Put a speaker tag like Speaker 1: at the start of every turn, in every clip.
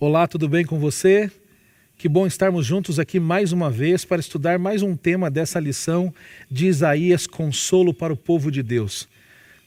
Speaker 1: Olá, tudo bem com você? Que bom estarmos juntos aqui mais uma vez para estudar mais um tema dessa lição de Isaías, consolo para o povo de Deus.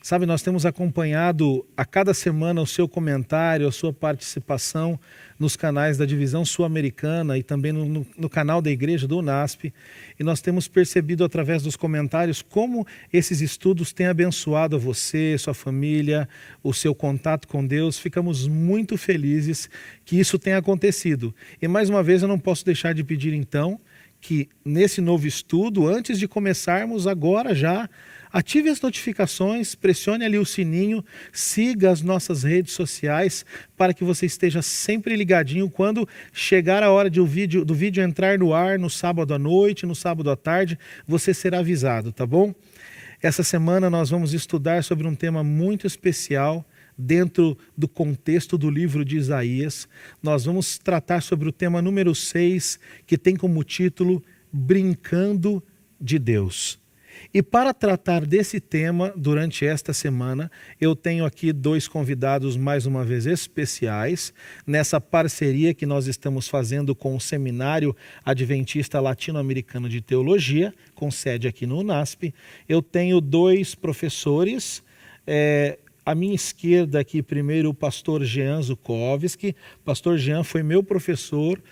Speaker 1: Sabe, nós temos acompanhado a cada semana o seu comentário, a sua participação nos canais da Divisão Sul-Americana e também no canal da Igreja do UNASP. E nós temos percebido através dos comentários como esses estudos têm abençoado a você, sua família, o seu contato com Deus. Ficamos muito felizes que isso tenha acontecido. E mais uma vez eu não posso deixar de pedir então que nesse novo estudo, antes de começarmos agora já, ative as notificações, pressione ali o sininho, siga as nossas redes sociais para que você esteja sempre ligadinho quando chegar a hora do vídeo entrar no ar no sábado à noite, no sábado à tarde, você será avisado, tá bom? Essa semana nós vamos estudar sobre um tema muito especial dentro do contexto do livro de Isaías. Nós vamos tratar sobre o tema número 6, que tem como título Brincando de Deus. E para tratar desse tema, durante esta semana, eu tenho aqui dois convidados mais uma vez especiais, nessa parceria que nós estamos fazendo com o Seminário Adventista Latino-Americano de Teologia, com sede aqui no UNASP. Eu tenho dois professores, à minha esquerda aqui, primeiro o pastor Jean Zukovski. Pastor Jean foi meu professor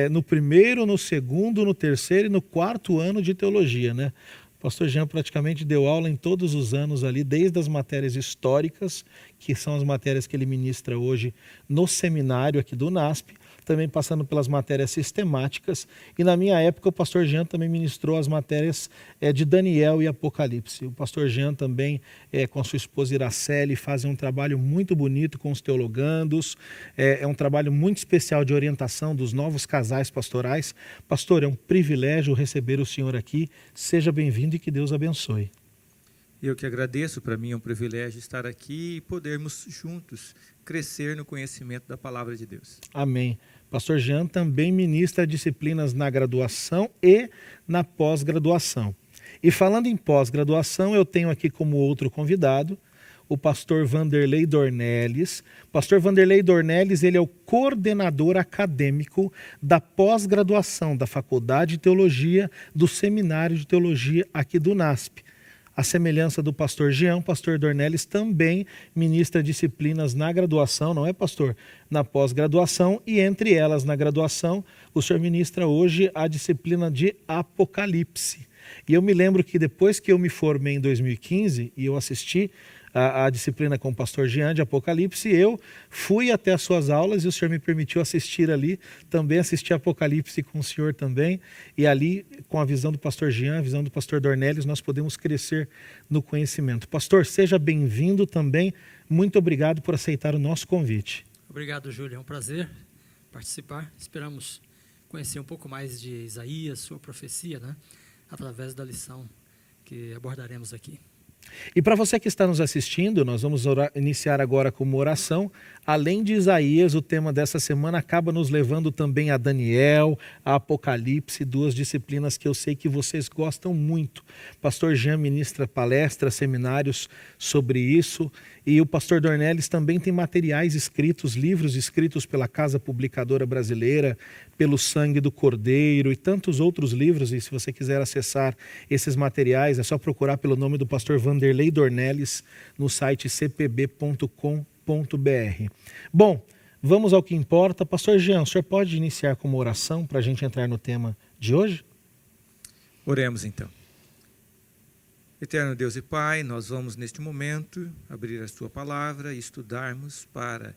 Speaker 1: no primeiro, no segundo, no terceiro e no quarto ano de teologia, né? O pastor Jean praticamente deu aula em todos os anos ali, desde as matérias históricas, que são as matérias que ele ministra hoje no seminário aqui do UNASP, também passando pelas matérias sistemáticas. E na minha época o pastor Jean também ministrou as matérias de Daniel e Apocalipse. O pastor Jean também, com a sua esposa Iraceli, fazem um trabalho muito bonito com os teologandos. É um trabalho muito especial de orientação dos novos casais pastorais. Pastor, é um privilégio receber o senhor aqui. Seja bem-vindo e que Deus abençoe.
Speaker 2: Eu que agradeço, para mim é um privilégio estar aqui e podermos juntos crescer no conhecimento da palavra de Deus.
Speaker 1: Amém. Pastor Jean também ministra disciplinas na graduação e na pós-graduação. E falando em pós-graduação, eu tenho aqui como outro convidado o pastor Vanderlei Dornelles. Pastor Vanderlei Dornelles, ele é o coordenador acadêmico da pós-graduação da Faculdade de Teologia do Seminário de Teologia aqui do UNASP. A semelhança do pastor Jean, o pastor Dornelles também ministra disciplinas na graduação, não é, pastor? Na pós-graduação, e entre elas, na graduação, o senhor ministra hoje a disciplina de Apocalipse. E eu me lembro que depois que eu me formei em 2015 e eu assisti a disciplina com o pastor Jean de Apocalipse, eu fui até as suas aulas e o senhor me permitiu assistir ali, também assisti Apocalipse com o senhor também, e ali, com a visão do pastor Jean, a visão do pastor Dornelles, nós podemos crescer no conhecimento. Pastor, seja bem-vindo também, muito obrigado por aceitar o nosso convite.
Speaker 3: Obrigado, Júlio, é um prazer participar, esperamos conhecer um pouco mais de Isaías, sua profecia, né, através da lição que abordaremos aqui.
Speaker 1: E para você que está nos assistindo, nós vamos iniciar agora com uma oração. Além de Isaías, o tema dessa semana acaba nos levando também a Daniel, a Apocalipse, duas disciplinas que eu sei que vocês gostam muito. Pastor Jean ministra palestras, seminários sobre isso. E o pastor Dornelles também tem materiais escritos, livros escritos pela Casa Publicadora Brasileira, pelo Sangue do Cordeiro e tantos outros livros. E se você quiser acessar esses materiais, é só procurar pelo nome do pastor Vanderlei Dornelles no site cpb.com.br. Bom, vamos ao que importa. Pastor Jean, o senhor pode iniciar com uma oração para a gente entrar no tema de hoje?
Speaker 2: Oremos então. Eterno Deus e Pai, nós vamos neste momento abrir a sua palavra e estudarmos para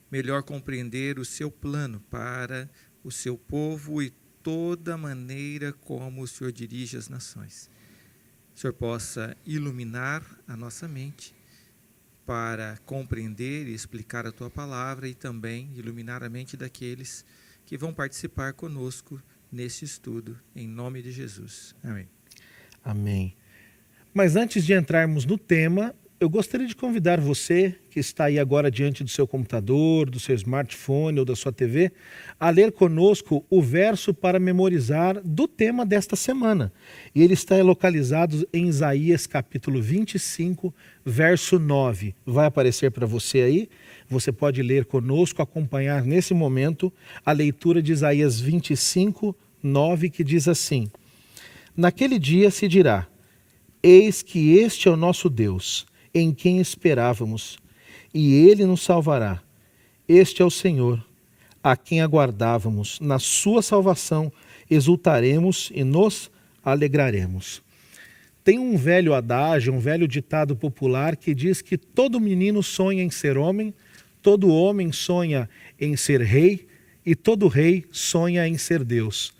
Speaker 2: melhor compreender o seu plano para o seu povo e toda a maneira como o Senhor dirige as nações. O Senhor possa iluminar a nossa mente para compreender e explicar a tua palavra e também iluminar a mente daqueles que vão participar conosco neste estudo, em nome de Jesus. Amém.
Speaker 1: Amém. Mas antes de entrarmos no tema, eu gostaria de convidar você que está aí agora diante do seu computador, do seu smartphone ou da sua TV, a ler conosco o verso para memorizar do tema desta semana. E ele está localizado em Isaías capítulo 25, verso 9. Vai aparecer para você aí, você pode ler conosco, acompanhar nesse momento a leitura de Isaías 25, 9, que diz assim: Naquele dia se dirá: Eis que este é o nosso Deus, em quem esperávamos, e ele nos salvará. Este é o Senhor, a quem aguardávamos. Na sua salvação exultaremos e nos alegraremos. Tem um velho adágio, um velho ditado popular que diz que todo menino sonha em ser homem, todo homem sonha em ser rei e todo rei sonha em ser Deus.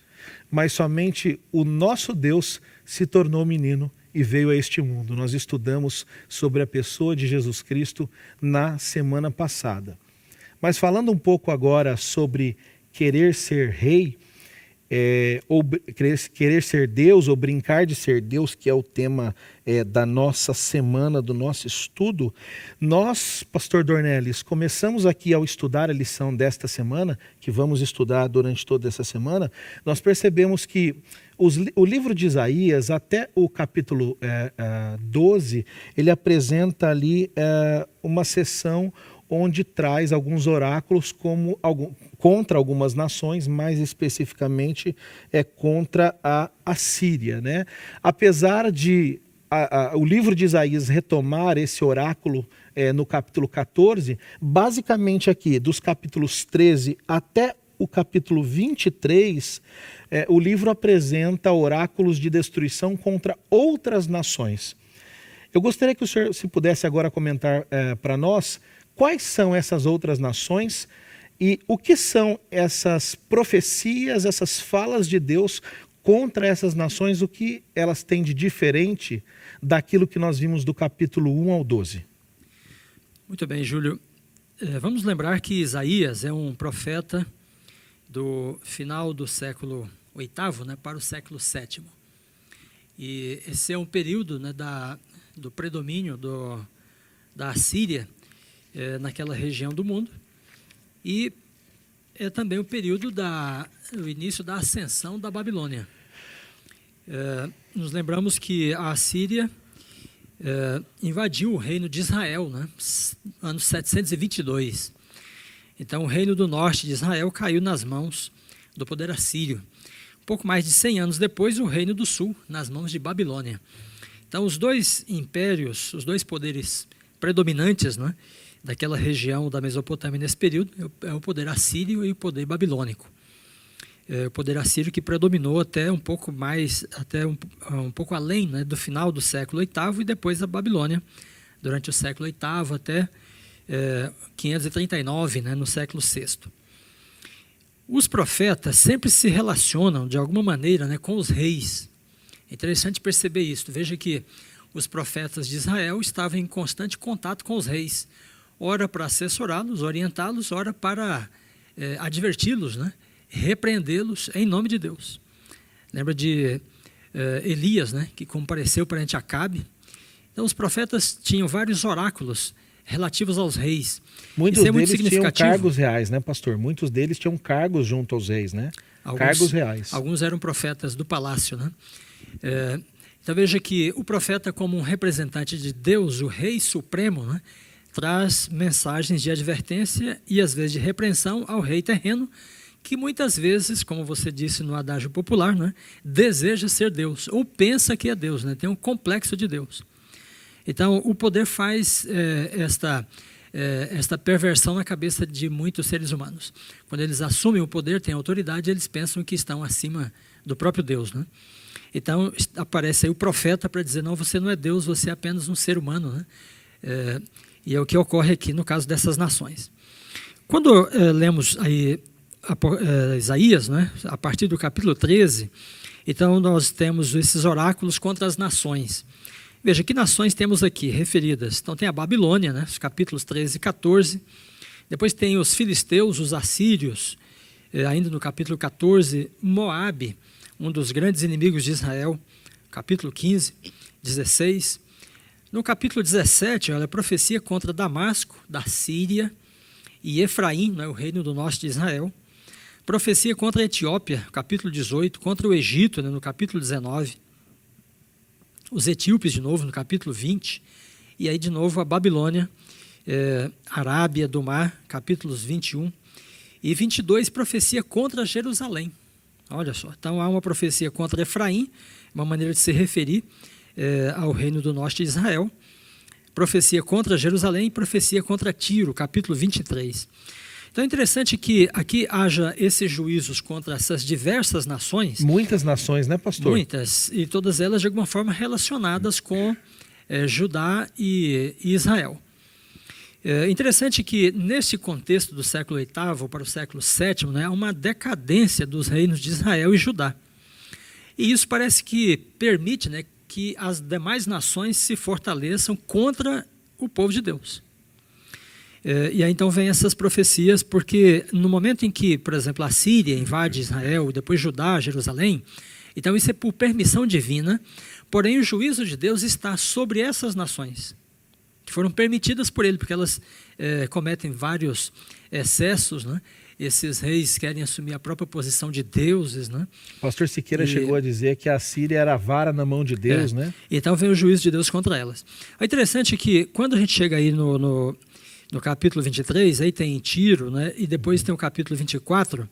Speaker 1: Mas somente o nosso Deus se tornou menino e veio a este mundo. Nós estudamos sobre a pessoa de Jesus Cristo na semana passada. Mas falando um pouco agora sobre querer ser rei, ou querer ser Deus, ou brincar de ser Deus, que é o tema da nossa semana, do nosso estudo, nós, pastor Dornelles, começamos aqui ao estudar a lição desta semana, que vamos estudar durante toda essa semana, nós percebemos que o livro de Isaías, até o capítulo 12, ele apresenta ali uma seção onde traz alguns oráculos contra algumas nações, mais especificamente contra a Assíria, né? Apesar de o livro de Isaías retomar esse oráculo no capítulo 14, basicamente aqui, dos capítulos 13 até o capítulo 23, o livro apresenta oráculos de destruição contra outras nações. Eu gostaria que o senhor, se pudesse agora comentar para nós, quais são essas outras nações e o que são essas profecias, essas falas de Deus contra essas nações, o que elas têm de diferente daquilo que nós vimos do capítulo 1 ao 12.
Speaker 3: Muito bem, Júlio. Vamos lembrar que Isaías é um profeta do final do século VIII, né, para o século VII. E esse é um período, né, do predomínio da Assíria naquela região do mundo, e é também o período o início da ascensão da Babilônia. Nos lembramos que a Assíria invadiu o reino de Israel, né, ano 722. Então o reino do norte de Israel caiu nas mãos do poder assírio. Um pouco mais de 100 anos depois, o reino do sul, nas mãos de Babilônia. Então os dois impérios, os dois poderes predominantes, né, daquela região da Mesopotâmia nesse período é o poder assírio e o poder babilônico. O poder assírio que predominou até um pouco mais, até um pouco além, né, do final do século VIII, e depois a Babilônia, durante o século VIII até 539, né, no século VI. Os profetas sempre se relacionam, de alguma maneira, né, com os reis. É interessante perceber isso. Veja que os profetas de Israel estavam em constante contato com os reis, ora para assessorá-los, orientá-los, ora para adverti-los, né, repreendê-los em nome de Deus. Lembra de Elias, né, que compareceu perante Acabe? Então os profetas tinham vários oráculos relativos aos reis.
Speaker 1: Muitos deles tinham cargos reais, né, pastor? Muitos deles tinham cargos junto aos reis, né? Cargos reais.
Speaker 3: Alguns eram profetas do palácio, né? Então veja que o profeta, como um representante de Deus, o rei supremo, né, traz mensagens de advertência e às vezes de repreensão ao rei terreno, que muitas vezes, como você disse no adágio popular, né, deseja ser Deus, ou pensa que é Deus, né, tem um complexo de Deus. Então, o poder faz esta perversão na cabeça de muitos seres humanos. Quando eles assumem o poder, têm autoridade, eles pensam que estão acima do próprio Deus, né? Então, aparece aí o profeta para dizer, não, você não é Deus, você é apenas um ser humano, né? E é o que ocorre aqui no caso dessas nações. Quando lemos aí Isaías, né, a partir do capítulo 13, então nós temos esses oráculos contra as nações. Veja, que nações temos aqui referidas? Então tem a Babilônia, né, os capítulos 13 e 14. Depois tem os filisteus, os assírios, ainda no capítulo 14, Moabe, um dos grandes inimigos de Israel, capítulo 15, 16. No capítulo 17, olha, a profecia contra Damasco, da Síria, e Efraim, né, o reino do norte de Israel. Profecia contra a Etiópia, capítulo 18, contra o Egito, né, no capítulo 19. Os etíopes, de novo, no capítulo 20. E aí, de novo, a Babilônia, Arábia do Mar, capítulos 21. E 22, profecia contra Jerusalém. Olha só, então há uma profecia contra Efraim, uma maneira de se referir ao reino do norte de Israel. Profecia contra Jerusalém, profecia contra Tiro, capítulo 23. Então é interessante que aqui haja esses juízos contra essas diversas nações.
Speaker 1: Muitas nações, né, pastor?
Speaker 3: Muitas, e todas elas de alguma forma relacionadas com Judá e Israel. É interessante que nesse contexto do século VIII para o século VII, né, há uma decadência dos reinos de Israel e Judá. E isso parece que permite, né, que as demais nações se fortaleçam contra o povo de Deus. E aí então vem essas profecias, porque no momento em que, por exemplo, a Síria invade Israel, depois Judá, Jerusalém, então isso é por permissão divina, porém o juízo de Deus está sobre essas nações, que foram permitidas por ele, porque elas cometem vários excessos, né? Esses reis querem assumir a própria posição de deuses, né?
Speaker 1: O pastor Siqueira chegou a dizer que a Síria era a vara na mão de Deus, né?
Speaker 3: Então vem o juízo de Deus contra elas. É interessante que quando a gente chega aí no capítulo 23, aí tem Tiro, né? E depois tem o capítulo 24.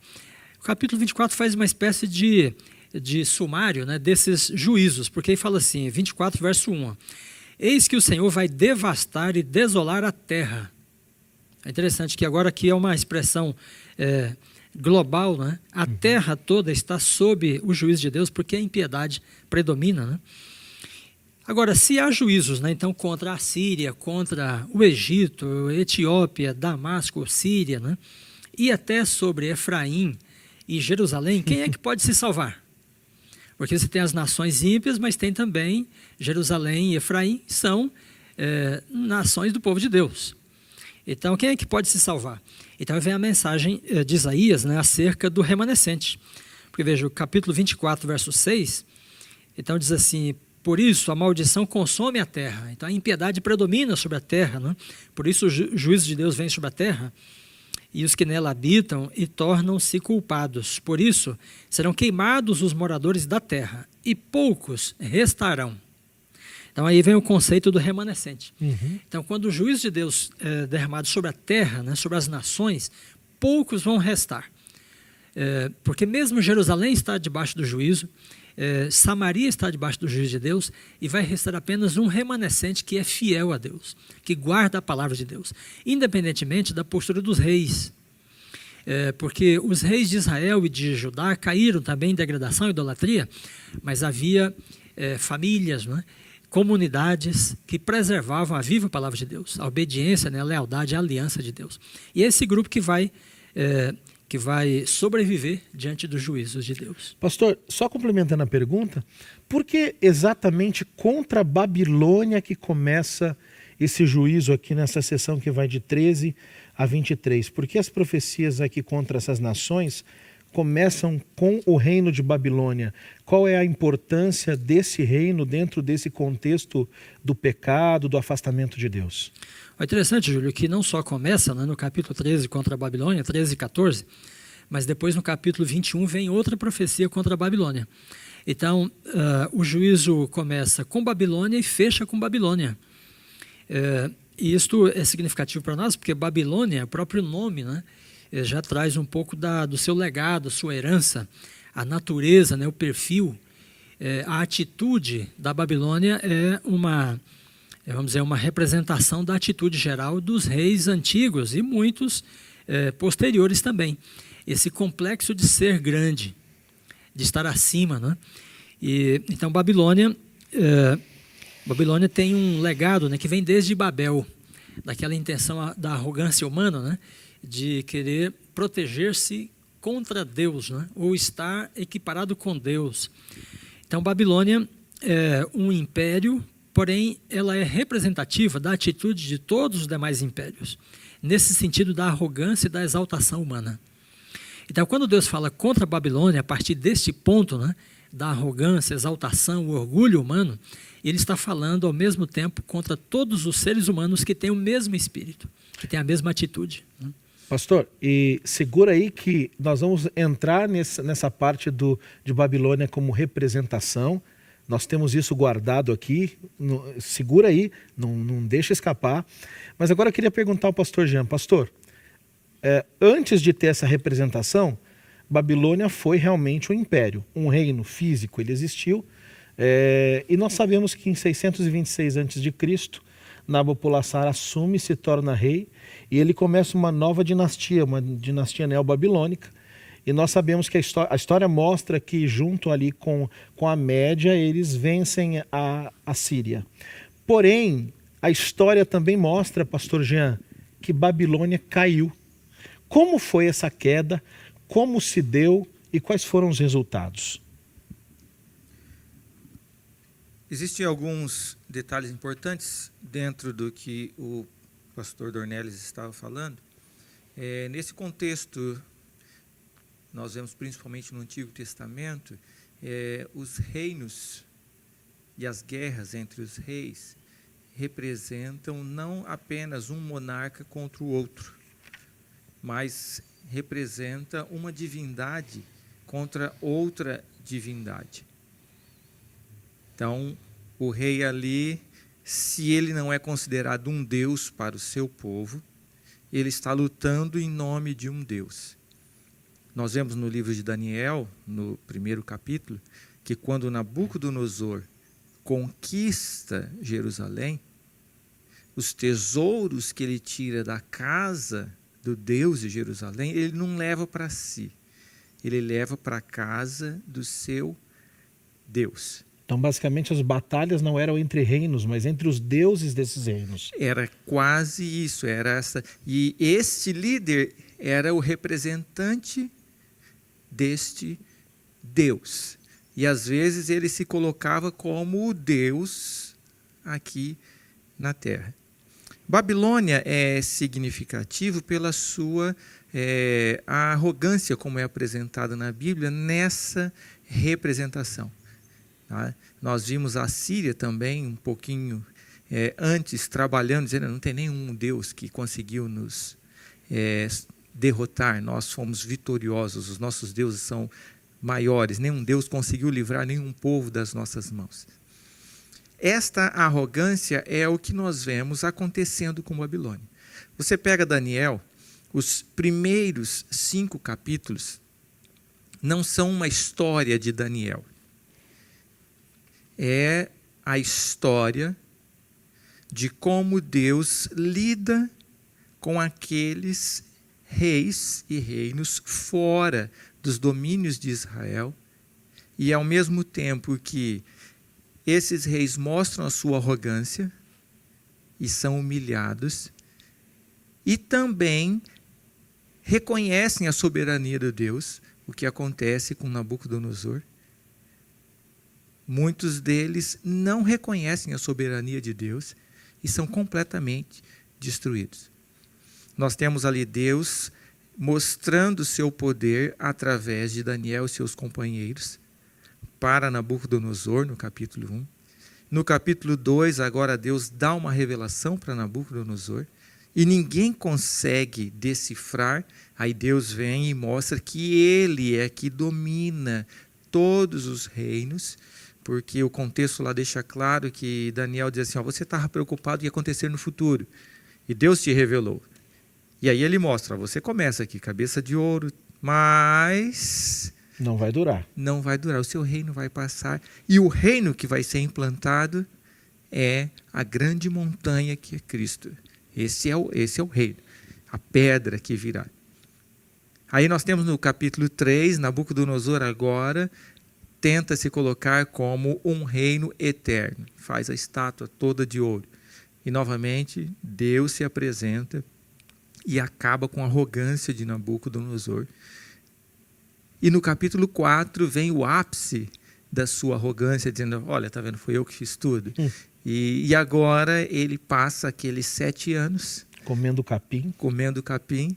Speaker 3: O capítulo 24 faz uma espécie de sumário, né, desses juízos, porque aí fala assim, 24, verso 1. Eis que o Senhor vai devastar e desolar a terra. É interessante que agora aqui é uma expressão global, né? A terra toda está sob o juízo de Deus, porque a impiedade predomina, né? Agora, se há juízos, né, então contra a Síria, contra o Egito, Etiópia, Damasco, Síria, né, e até sobre Efraim e Jerusalém, quem é que pode se salvar? Porque você tem as nações ímpias, mas tem também Jerusalém e Efraim, são nações do povo de Deus. Então, quem é que pode se salvar? Então, vem a mensagem de Isaías, né, acerca do remanescente. Porque, veja, o capítulo 24, verso 6, então diz assim, por isso a maldição consome a terra. Então, a impiedade predomina sobre a terra, né? Por isso o juízo de Deus vem sobre a terra, e os que nela habitam e tornam-se culpados. Por isso, serão queimados os moradores da terra, e poucos restarão. Então, aí vem o conceito do remanescente. Então, quando o juízo de Deus é derramado sobre a terra, né, sobre as nações, poucos vão restar. Porque mesmo Jerusalém está debaixo do juízo, Samaria está debaixo do juízo de Deus, e vai restar apenas um remanescente que é fiel a Deus, que guarda a palavra de Deus, independentemente da postura dos reis. Porque os reis de Israel e de Judá caíram também em degradação e idolatria, mas havia famílias, né, comunidades que preservavam a viva palavra de Deus, a obediência, né, a lealdade, a aliança de Deus. E é esse grupo que vai sobreviver diante dos juízos de Deus.
Speaker 1: Pastor, só complementando a pergunta, por que exatamente contra a Babilônia que começa esse juízo aqui nessa sessão que vai de 13 a 23? Por que as profecias aqui contra essas nações começam com o reino de Babilônia? Qual é a importância desse reino dentro desse contexto do pecado, do afastamento de Deus?
Speaker 3: É interessante, Júlio, que não só começa, né, no capítulo 13 contra a Babilônia, 13 e 14, mas depois no capítulo 21 vem outra profecia contra a Babilônia. Então, o juízo começa com Babilônia e fecha com Babilônia. E isto é significativo para nós, porque Babilônia, o próprio nome, né, já traz um pouco do seu legado, sua herança, a natureza, né, o perfil, a atitude da Babilônia é uma representação da atitude geral dos reis antigos e muitos posteriores também. Esse complexo de ser grande, de estar acima, né? Então, Babilônia tem um legado, né, que vem desde Babel, daquela intenção da arrogância humana, né, de querer proteger-se contra Deus, né, ou estar equiparado com Deus. Então, Babilônia é um império, porém, ela é representativa da atitude de todos os demais impérios, nesse sentido da arrogância e da exaltação humana. Então, quando Deus fala contra a Babilônia, a partir deste ponto, né, da arrogância, exaltação, o orgulho humano, ele está falando ao mesmo tempo contra todos os seres humanos que têm o mesmo espírito, que têm a mesma atitude.
Speaker 1: Pastor, e segura aí que nós vamos entrar nessa parte de Babilônia como representação. Nós temos isso guardado aqui, segura aí, não deixa escapar. Mas agora eu queria perguntar ao pastor Jean. Pastor, antes de ter essa representação, Babilônia foi realmente um império, um reino físico, ele existiu. E nós sabemos que em 626 a.C., Nabopolassar assume e se torna rei, e ele começa uma nova dinastia, uma dinastia neobabilônica. E nós sabemos que a história mostra que junto ali com a Média, eles vencem a Síria. Porém, a história também mostra, pastor Jean, que Babilônia caiu. Como foi essa queda? Como se deu e quais foram os resultados?
Speaker 2: Existem alguns detalhes importantes dentro do que o pastor Dornelles estava falando. Nesse contexto, nós vemos principalmente no Antigo Testamento, os reinos e as guerras entre os reis representam não apenas um monarca contra o outro, mas representa uma divindade contra outra divindade. Então, o rei ali, se ele não é considerado um Deus para o seu povo, ele está lutando em nome de um Deus. Nós vemos no livro de Daniel, no 1º capítulo, que quando Nabucodonosor conquista Jerusalém, os tesouros que ele tira da casa do Deus de Jerusalém, ele não leva para si, ele leva para a casa do seu Deus.
Speaker 1: Então, basicamente, as batalhas não eram entre reinos, mas entre os deuses desses reinos.
Speaker 2: Era quase isso, era essa. E este líder era o representante deste Deus. E às vezes ele se colocava como o Deus aqui na terra. Babilônia é significativo pela sua a arrogância, como é apresentada na Bíblia, nessa representação. Tá? Nós vimos a Síria também um pouquinho antes trabalhando, dizendo não tem nenhum Deus que conseguiu nos derrotar, nós fomos vitoriosos, os nossos deuses são maiores, nenhum Deus conseguiu livrar nenhum povo das nossas mãos. Esta arrogância é o que nós vemos acontecendo com Babilônia. Você pega Daniel, os primeiros 5 capítulos não são uma história de Daniel. É a história de como Deus lida com aqueles reis e reinos fora dos domínios de Israel, e ao mesmo tempo que esses reis mostram a sua arrogância e são humilhados, e também reconhecem a soberania de Deus, o que acontece com Nabucodonosor. Muitos deles não reconhecem a soberania de Deus e são completamente destruídos. Nós temos ali Deus mostrando o seu poder através de Daniel e seus companheiros para Nabucodonosor, no capítulo 1. No capítulo 2, agora Deus dá uma revelação para Nabucodonosor e ninguém consegue decifrar. Aí Deus vem e mostra que ele é que domina todos os reinos, porque o contexto lá deixa claro que Daniel diz assim, você estava preocupado com o que ia acontecer no futuro, e Deus te revelou. E aí ele mostra, você começa aqui, cabeça de ouro, mas
Speaker 1: não vai durar.
Speaker 2: Não vai durar, o seu reino vai passar, e o reino que vai ser implantado é a grande montanha que é Cristo. Esse é o reino, a pedra que virá. Aí nós temos no capítulo 3, Nabucodonosor agora tenta se colocar como um reino eterno. Faz a estátua toda de ouro. E novamente, Deus se apresenta e acaba com a arrogância de Nabucodonosor. E no capítulo 4 vem o ápice da sua arrogância, dizendo, olha, tá vendo, foi eu que fiz tudo. E agora ele passa aqueles 7 anos...
Speaker 1: Comendo capim.
Speaker 2: Comendo capim.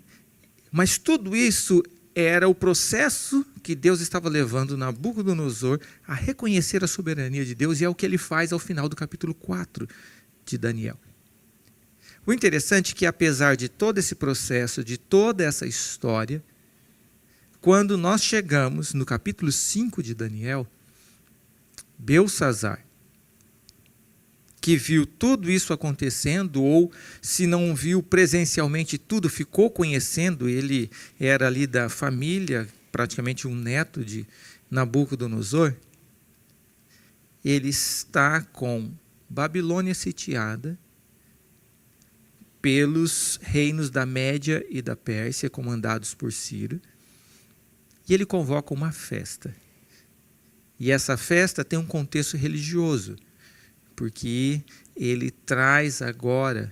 Speaker 2: Mas tudo isso era o processo que Deus estava levando Nabucodonosor a reconhecer a soberania de Deus, e é o que ele faz ao final do capítulo 4 de Daniel. O interessante é que, apesar de todo esse processo, de toda essa história, quando nós chegamos no capítulo 5 de Daniel, Belsazar, que viu tudo isso acontecendo, ou se não viu presencialmente tudo, ficou conhecendo, ele era ali da família, praticamente um neto de Nabucodonosor, ele está com Babilônia sitiada pelos reinos da Média e da Pérsia, comandados por Ciro, e ele convoca uma festa. E essa festa tem um contexto religioso, porque ele traz agora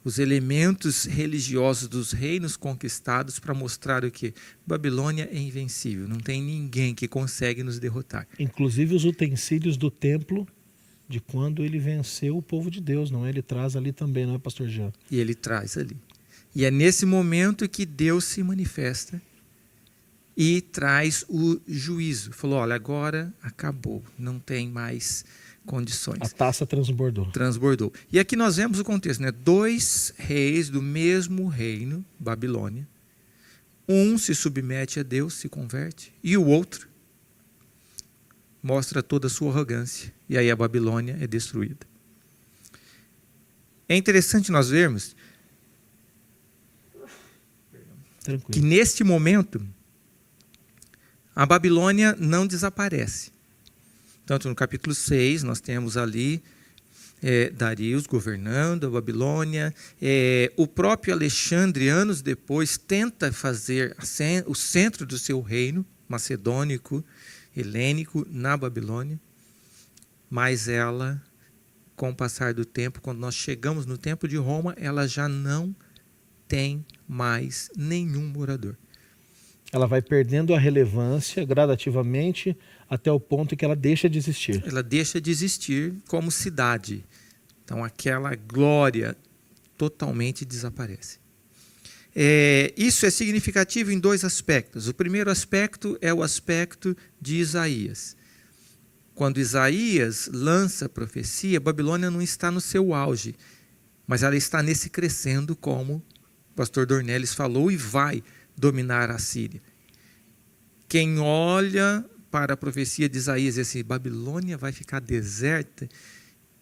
Speaker 2: os elementos religiosos dos reinos conquistados para mostrar o quê? Babilônia é invencível, não tem ninguém que consegue nos derrotar.
Speaker 1: Inclusive os utensílios do templo de quando ele venceu o povo de Deus, não é? Ele traz ali também, não é, pastor Jean?
Speaker 2: E ele traz ali. E é nesse momento que Deus se manifesta e traz o juízo. Falou, olha, agora acabou, não tem mais condições.
Speaker 1: A taça transbordou.
Speaker 2: Transbordou. E aqui nós vemos o contexto, né? 2 reis do mesmo reino, Babilônia. Um se submete a Deus, se converte, e o outro mostra toda a sua arrogância. E aí a Babilônia é destruída. É interessante nós vermos que neste momento a Babilônia não desaparece. Tanto no capítulo 6, nós temos ali Darius governando a Babilônia. O próprio Alexandre, anos depois, tenta fazer o centro do seu reino, macedônico, helênico, na Babilônia. Mas ela, com o passar do tempo, quando nós chegamos no tempo de Roma, ela já não tem mais nenhum morador.
Speaker 1: Ela vai perdendo a relevância gradativamente até o ponto em que ela deixa de existir.
Speaker 2: Ela deixa de existir como cidade. Então, aquela glória totalmente desaparece. Isso é significativo em 2 aspectos. O primeiro aspecto é o aspecto de Isaías. Quando Isaías lança a profecia, Babilônia não está no seu auge, mas ela está nesse crescendo, como o pastor Dornelles falou, e vai dominar a Síria. Quem olha para a profecia de Isaías e diz assim, Babilônia vai ficar deserta,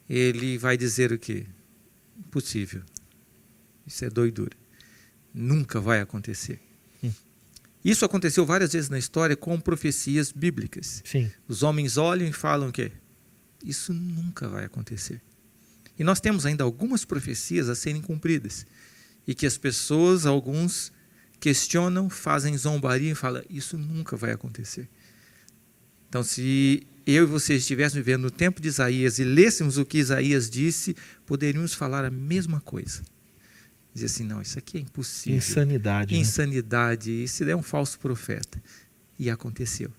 Speaker 2: ele vai dizer o quê? Impossível. Isso é doidura. Nunca vai acontecer. Isso aconteceu várias vezes na história com profecias bíblicas.
Speaker 1: Sim.
Speaker 2: Os homens olham e falam o quê? Isso nunca vai acontecer. E nós temos ainda algumas profecias a serem cumpridas. E que as pessoas, alguns, questionam, fazem zombaria e falam, isso nunca vai acontecer. Então, se eu e você estivéssemos vivendo no tempo de Isaías e lêssemos o que Isaías disse, poderíamos falar a mesma coisa. Dizer assim, não, isso aqui é impossível.
Speaker 1: Insanidade.
Speaker 2: Insanidade, né? Isso é um falso profeta. E aconteceu.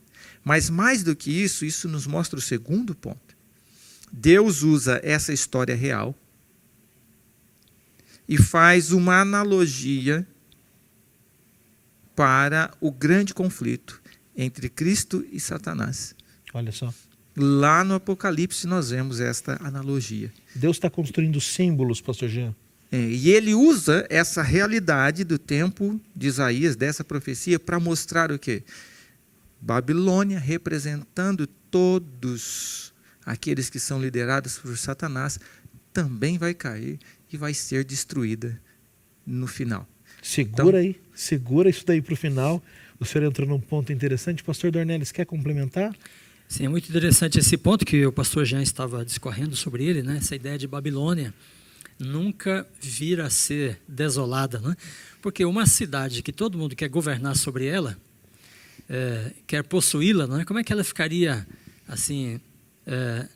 Speaker 2: Mas mais do que isso, isso nos mostra o segundo ponto. Deus usa essa história real e faz uma analogia para o grande conflito entre Cristo e Satanás.
Speaker 1: Olha só.
Speaker 2: Lá no Apocalipse nós vemos esta analogia.
Speaker 1: Deus está construindo símbolos, pastor Jean.
Speaker 2: E ele usa essa realidade do tempo de Isaías, dessa profecia, para mostrar o quê? Babilônia representando todos aqueles que são liderados por Satanás, também vai cair e vai ser destruída no final.
Speaker 1: Segura aí, segura isso daí para o final. O senhor entrou num ponto interessante. Pastor Dornelles, quer complementar?
Speaker 3: Sim, é muito interessante esse ponto que o pastor Jean estava discorrendo sobre ele, né? Essa ideia de Babilônia nunca vir a ser desolada, né? Porque uma cidade que todo mundo quer governar sobre ela, quer possuí-la, né? Como é que ela ficaria assim,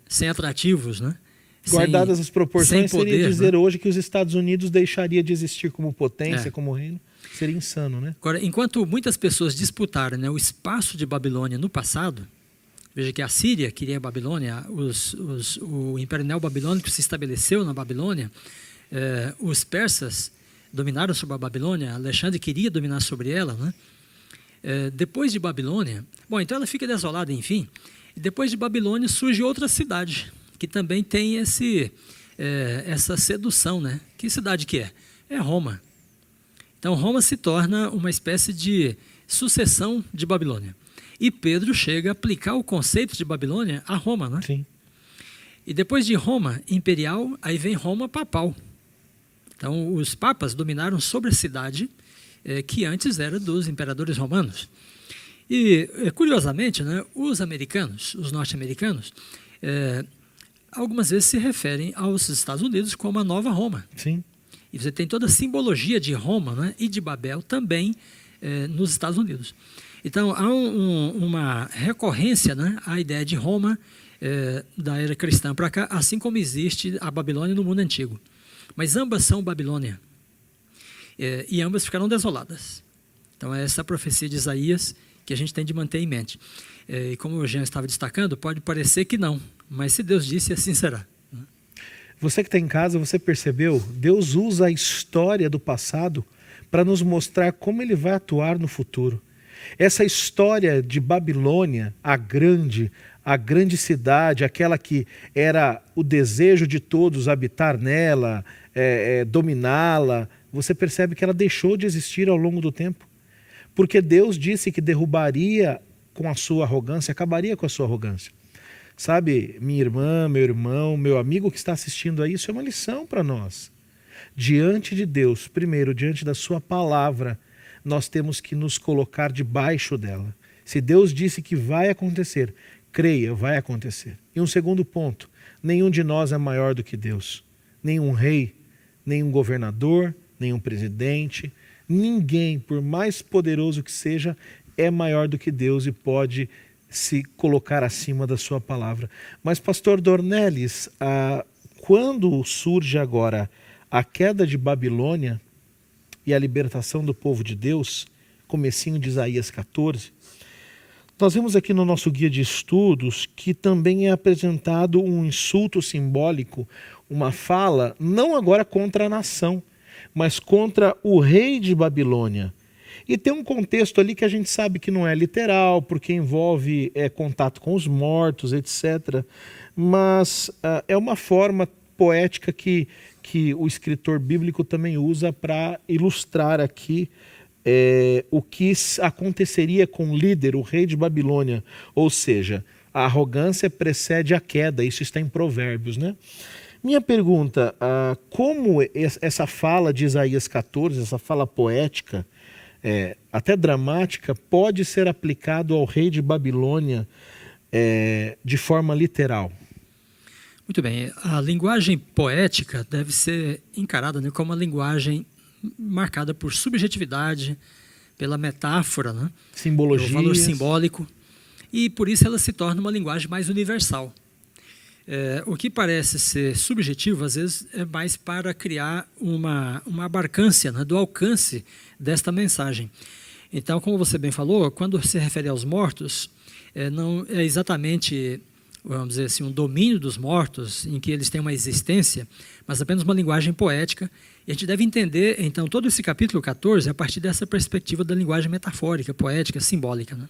Speaker 3: sem atrativos, né?
Speaker 1: Guardadas as proporções,
Speaker 3: poder,
Speaker 1: seria dizer,
Speaker 3: né?
Speaker 1: Hoje que os Estados Unidos deixaria de existir como potência, como reino. Seria insano, né?
Speaker 3: Agora, enquanto muitas pessoas disputaram, né, o espaço de Babilônia no passado, veja que a Síria queria a Babilônia, o Império Neobabilônico se estabeleceu na Babilônia, os persas dominaram sobre a Babilônia, Alexandre queria dominar sobre ela, né? depois de Babilônia, bom, então ela fica desolada, enfim, e depois de Babilônia surge outra cidade, que também tem essa sedução, né? Que cidade que é? É Roma. Então Roma se torna uma espécie de sucessão de Babilônia. E Pedro chega a aplicar o conceito de Babilônia a Roma, né?
Speaker 1: Sim.
Speaker 3: E depois de Roma imperial, aí vem Roma papal. Então, os papas dominaram sobre a cidade que antes era dos imperadores romanos. E, curiosamente, né, os americanos, os norte-americanos, algumas vezes se referem aos Estados Unidos como a Nova Roma.
Speaker 1: Sim.
Speaker 3: E você tem toda a simbologia de Roma, né, e de Babel também nos Estados Unidos. Então, há uma recorrência, né, à ideia de Roma da era cristã para cá, assim como existe a Babilônia no mundo antigo. Mas ambas são Babilônia. E ambas ficaram desoladas. Então, é essa profecia de Isaías que a gente tem de manter em mente. E como o Jean estava destacando, pode parecer que não, mas se Deus disse, assim será.
Speaker 1: Você que está em casa, você percebeu? Deus usa a história do passado para nos mostrar como Ele vai atuar no futuro. Essa história de Babilônia, a grande cidade, aquela que era o desejo de todos habitar nela, dominá-la, você percebe que ela deixou de existir ao longo do tempo. Porque Deus disse que derrubaria com a sua arrogância, acabaria com a sua arrogância. Sabe, minha irmã, meu irmão, meu amigo que está assistindo a isso, é uma lição para nós. Diante de Deus, primeiro, diante da sua palavra, nós temos que nos colocar debaixo dela. Se Deus disse que vai acontecer, creia, vai acontecer. E um segundo ponto, nenhum de nós é maior do que Deus. Nenhum rei, nenhum governador, nenhum presidente, ninguém, por mais poderoso que seja, é maior do que Deus e pode se colocar acima da sua palavra. Mas, pastor Dornelles, quando surge agora a queda de Babilônia e a libertação do povo de Deus, comecinho de Isaías 14, nós vemos aqui no nosso guia de estudos que também é apresentado um insulto simbólico, uma fala, não agora contra a nação, mas contra o rei de Babilônia. E tem um contexto ali que a gente sabe que não é literal, porque envolve contato com os mortos, etc. Mas é uma forma poética que o escritor bíblico também usa para ilustrar aqui o que aconteceria com o líder, o rei de Babilônia. Ou seja, a arrogância precede a queda, isso está em Provérbios, né? Minha pergunta, como essa fala de Isaías 14, essa fala poética, até dramática, pode ser aplicado ao rei de Babilônia de forma literal?
Speaker 3: Muito bem, a linguagem poética deve ser encarada, né, como uma linguagem marcada por subjetividade, pela metáfora, né,
Speaker 1: simbologia,
Speaker 3: o valor simbólico, e por isso ela se torna uma linguagem mais universal. O que parece ser subjetivo, às vezes, é mais para criar uma abarcância, né, do alcance desta mensagem. Então, como você bem falou, quando se refere aos mortos, não é exatamente, vamos dizer assim, um domínio dos mortos, em que eles têm uma existência, mas apenas uma linguagem poética. E a gente deve entender, então, todo esse capítulo 14 a partir dessa perspectiva da linguagem metafórica, poética, simbólica, né?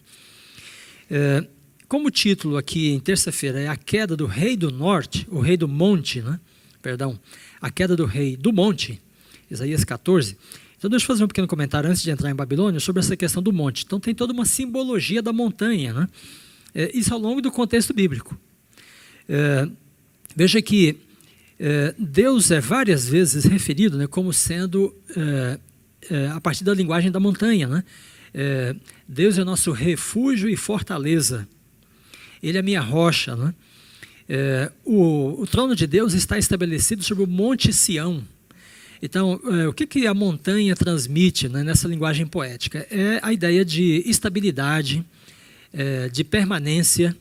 Speaker 3: Como o título aqui em terça-feira é a queda do rei do norte, o rei do monte, né? Perdão, a queda do rei do monte, Isaías 14. Então deixa eu fazer um pequeno comentário antes de entrar em Babilônia sobre essa questão do monte. Então tem toda uma simbologia da montanha, né? Isso ao longo do contexto bíblico. Veja que Deus é várias vezes referido, né, como sendo a partir da linguagem da montanha, né? Deus é nosso refúgio e fortaleza. Ele é a minha rocha, né? O trono de Deus está estabelecido sobre o Monte Sião. Então, o que a montanha transmite, né, nessa linguagem poética? É a ideia de estabilidade, de permanência,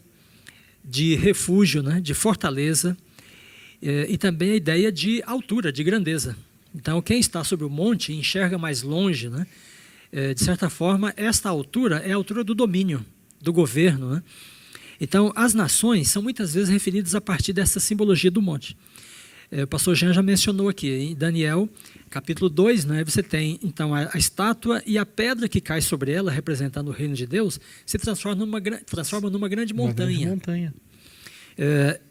Speaker 3: de refúgio, né, de fortaleza, e também a ideia de altura, de grandeza. Então, quem está sobre o monte enxerga mais longe, né? De certa forma, esta altura é a altura do domínio, do governo, né? Então, as nações são muitas vezes referidas a partir dessa simbologia do monte. O pastor Jean já mencionou aqui, em Daniel, capítulo 2, né, você tem então a estátua e a pedra que cai sobre ela, representando o reino de Deus, se transforma numa grande montanha.
Speaker 1: Uma grande montanha.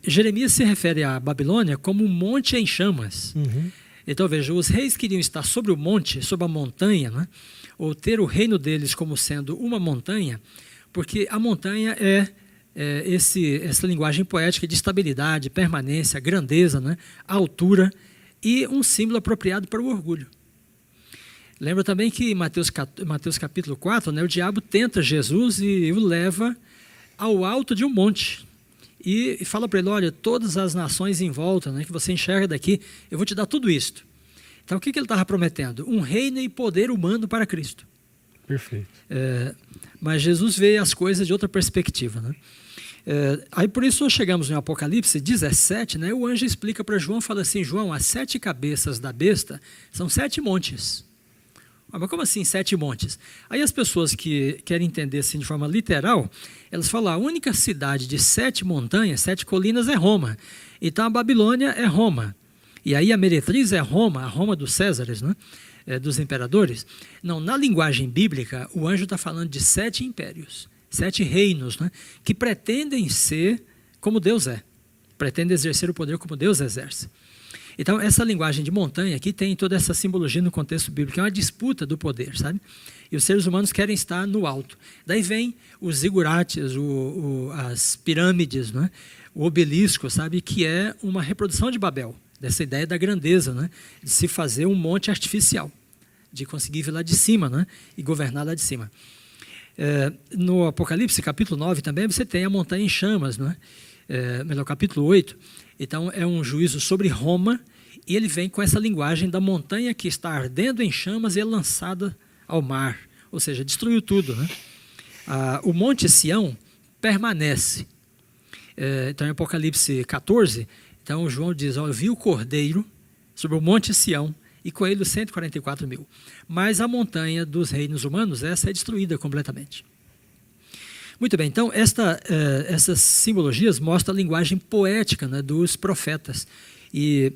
Speaker 3: Jeremias se refere à Babilônia como um monte em chamas.
Speaker 1: Uhum.
Speaker 3: Então veja, os reis queriam estar sobre o monte, sobre a montanha, né, ou ter o reino deles como sendo uma montanha, porque a montanha é essa linguagem poética de estabilidade, permanência, grandeza, né, altura, e um símbolo apropriado para o orgulho. Lembra também que em Mateus capítulo 4, né, o diabo tenta Jesus e o leva ao alto de um monte. E fala para ele, olha, todas as nações em volta, né, que você enxerga daqui, eu vou te dar tudo isto. Então o que ele estava prometendo? Um reino e poder humano para Cristo.
Speaker 1: Perfeito.
Speaker 3: Mas Jesus vê as coisas de outra perspectiva, né? Aí por isso nós chegamos no Apocalipse 17, né, o anjo explica para João, fala assim, João, as 7 cabeças da besta são 7 montes. Mas como assim 7 montes? Aí as pessoas que querem entender assim de forma literal, elas falam, a única cidade de 7 montanhas, 7 colinas é Roma. Então a Babilônia é Roma. E aí a meretriz é Roma, a Roma dos Césares, né, dos imperadores. Não, na linguagem bíblica, o anjo está falando de 7 impérios. 7 reinos, né, que pretendem ser como Deus é, pretendem exercer o poder como Deus exerce. Então, essa linguagem de montanha aqui tem toda essa simbologia no contexto bíblico, é uma disputa do poder, sabe? E os seres humanos querem estar no alto. Daí vem os zigurates, as pirâmides, né, o obelisco, sabe, que é uma reprodução de Babel, dessa ideia da grandeza, né, de se fazer um monte artificial, de conseguir vir lá de cima, né, e governar lá de cima. No Apocalipse, capítulo 9, também você tem a montanha em chamas, né? Melhor, capítulo 8. Então, é um juízo sobre Roma, e ele vem com essa linguagem da montanha que está ardendo em chamas e é lançada ao mar, ou seja, destruiu tudo, né? O Monte Sião permanece. Então, em Apocalipse 14, então, João diz, eu vi o Cordeiro sobre o Monte Sião, e com ele os 144 mil. Mas a montanha dos reinos humanos, essa é destruída completamente. Muito bem, então essas simbologias mostram a linguagem poética, né, dos profetas e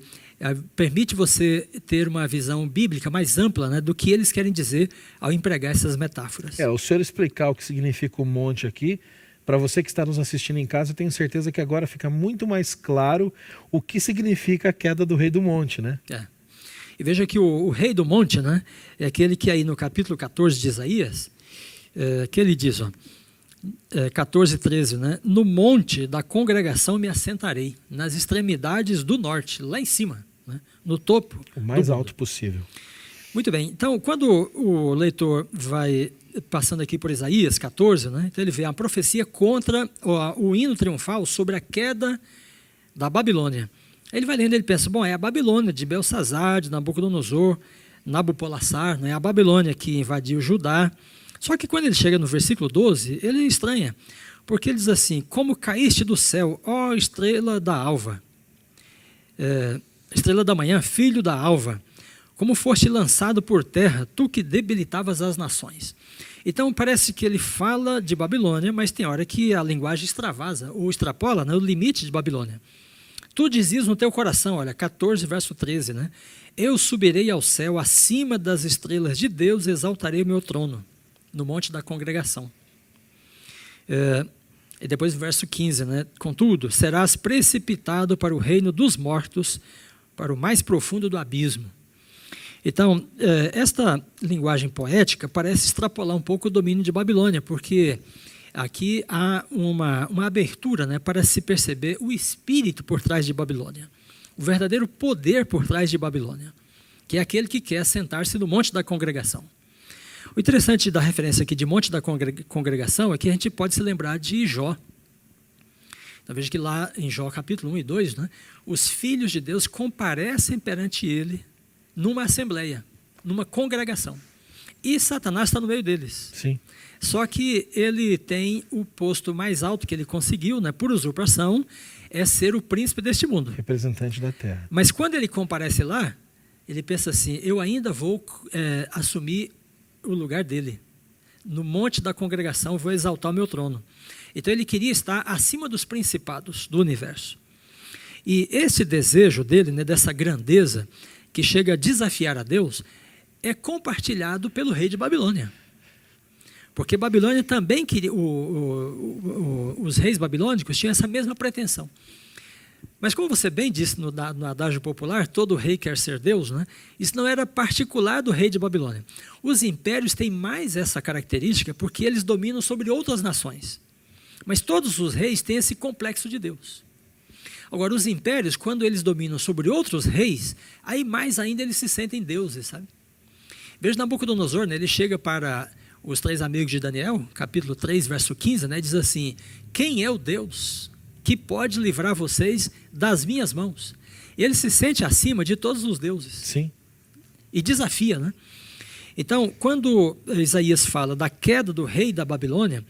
Speaker 3: permite você ter uma visão bíblica mais ampla, né, do que eles querem dizer ao empregar essas metáforas.
Speaker 1: O senhor explicar o que significa o monte aqui, para você que está nos assistindo em casa, eu tenho certeza que agora fica muito mais claro o que significa a queda do rei do monte, né?
Speaker 3: E veja que o rei do monte, né, é aquele que aí no capítulo 14 de Isaías, que ele diz, 14, 13, né, no monte da congregação me assentarei, nas extremidades do norte, lá em cima, né, no topo.
Speaker 1: O mais alto possível.
Speaker 3: Muito bem, então quando o leitor vai passando aqui por Isaías 14, né, então ele vê a profecia contra o hino triunfal sobre a queda da Babilônia. Ele vai lendo e ele pensa, bom, é a Babilônia de Belsazar, de Nabucodonosor, Nabopolassar, né, a Babilônia que invadiu Judá. Só que quando ele chega no versículo 12, ele estranha, porque ele diz assim, como caíste do céu, ó estrela da alva, estrela da manhã, filho da alva, como foste lançado por terra, tu que debilitavas as nações. Então parece que ele fala de Babilônia, mas tem hora que a linguagem extravasa, ou extrapola, né, o limite de Babilônia. Tu dizias no teu coração, olha, 14, verso 13, né? Eu subirei ao céu, acima das estrelas de Deus, exaltarei o meu trono, no monte da congregação. E depois o verso 15, né? Contudo, serás precipitado para o reino dos mortos, para o mais profundo do abismo. Então, esta linguagem poética parece extrapolar um pouco o domínio de Babilônia, porque aqui há uma abertura, né, para se perceber o espírito por trás de Babilônia, o verdadeiro poder por trás de Babilônia, que é aquele que quer sentar-se no monte da congregação. O interessante da referência aqui de monte da congregação é que a gente pode se lembrar de Jó. Então, veja que lá em Jó capítulo 1 e 2, né, os filhos de Deus comparecem perante ele numa assembleia, numa congregação. E Satanás está no meio deles.
Speaker 1: Sim.
Speaker 3: Só que ele tem o posto mais alto que ele conseguiu, né, por usurpação, é ser o príncipe deste mundo.
Speaker 1: Representante da terra.
Speaker 3: Mas quando ele comparece lá, ele pensa assim, eu ainda vou assumir o lugar dele. No monte da congregação vou exaltar o meu trono. Então ele queria estar acima dos principados do universo. E esse desejo dele, né, dessa grandeza, que chega a desafiar a Deus, é compartilhado pelo rei de Babilônia. Porque Babilônia também queria, os reis babilônicos tinham essa mesma pretensão. Mas como você bem disse no adágio popular, todo rei quer ser Deus, né? Isso não era particular do rei de Babilônia. Os impérios têm mais essa característica porque eles dominam sobre outras nações. Mas todos os reis têm esse complexo de Deus. Agora, os impérios, quando eles dominam sobre outros reis, aí mais ainda eles se sentem deuses, sabe? Veja Nabucodonosor, né? Ele chega para os 3 amigos de Daniel, capítulo 3, verso 15, né? Diz assim: quem é o Deus que pode livrar vocês das minhas mãos? Ele se sente acima de todos os deuses.
Speaker 1: Sim.
Speaker 3: E desafia, né? Então, quando Isaías fala da queda do rei da Babilônia,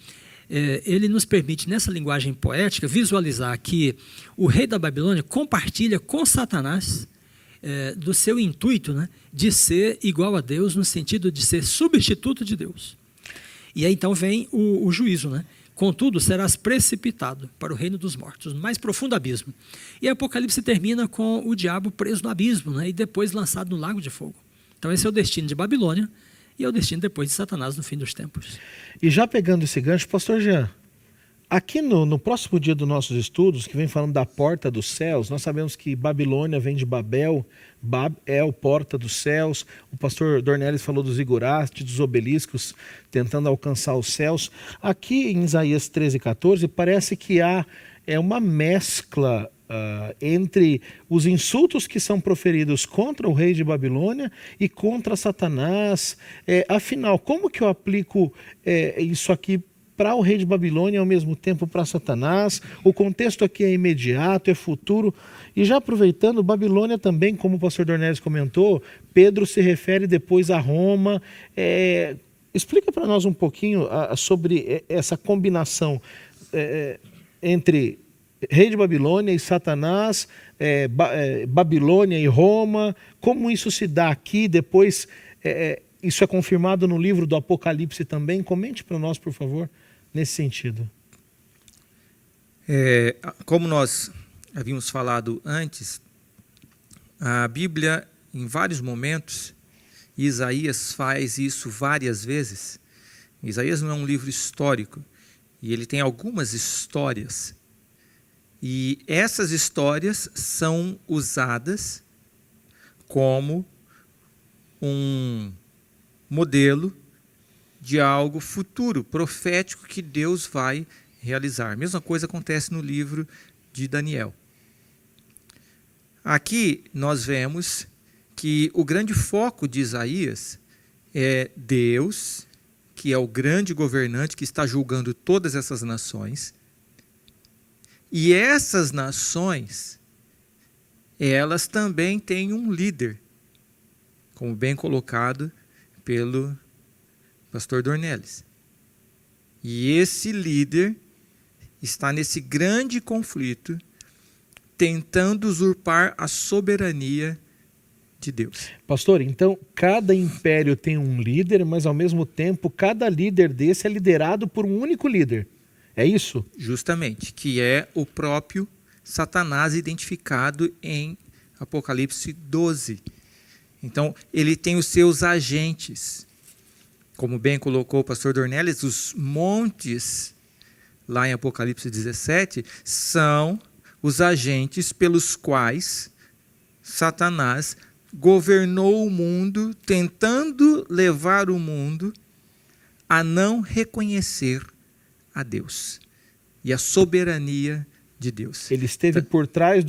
Speaker 3: ele nos permite, nessa linguagem poética, visualizar que o rei da Babilônia compartilha com Satanás do seu intuito, né, de ser igual a Deus, no sentido de ser substituto de Deus. E aí então vem o juízo, né? Contudo, serás precipitado para o reino dos mortos, no mais profundo abismo. E a Apocalipse termina com o diabo preso no abismo, né, e depois lançado no lago de fogo. Então esse é o destino de Babilônia e é o destino depois de Satanás no fim dos tempos.
Speaker 1: E já pegando esse gancho, pastor Jean, aqui no próximo dia dos nossos estudos, que vem falando da porta dos céus, nós sabemos que Babilônia vem de Babel, Babel, porta dos céus. O pastor Dornelles falou dos zigurates, dos obeliscos, tentando alcançar os céus. Aqui em Isaías 13:14, parece que há uma mescla entre os insultos que são proferidos contra o rei de Babilônia e contra Satanás. Afinal, como que eu aplico isso aqui para o rei de Babilônia e ao mesmo tempo para Satanás? O contexto aqui é imediato, é futuro. E já aproveitando, Babilônia também, como o pastor Dornelles comentou, Pedro se refere depois a Roma. Explica para nós um pouquinho sobre essa combinação entre rei de Babilônia e Satanás, Babilônia e Roma, como isso se dá aqui, depois isso é confirmado no livro do Apocalipse também. Comente para nós, por favor, nesse sentido.
Speaker 2: Como nós havíamos falado antes, a Bíblia, em vários momentos, Isaías faz isso várias vezes. Isaías não é um livro histórico, e ele tem algumas histórias. E essas histórias são usadas como um modelo de algo futuro, profético, que Deus vai realizar. A mesma coisa acontece no livro de Daniel. Aqui nós vemos que o grande foco de Isaías é Deus, que é o grande governante que está julgando todas essas nações. E essas nações, elas também têm um líder, como bem colocado pelo pastor Dornelles. E esse líder está nesse grande conflito, tentando usurpar a soberania de Deus.
Speaker 1: Pastor, então cada império tem um líder, mas ao mesmo tempo cada líder desse é liderado por um único líder. É isso?
Speaker 2: Justamente, que é o próprio Satanás identificado em Apocalipse 12. Então, ele tem os seus agentes. Como bem colocou o pastor Dornelles, os montes, lá em Apocalipse 17, são os agentes pelos quais Satanás governou o mundo, tentando levar o mundo a não reconhecer a Deus e a soberania de Deus.
Speaker 1: Ele esteve por trás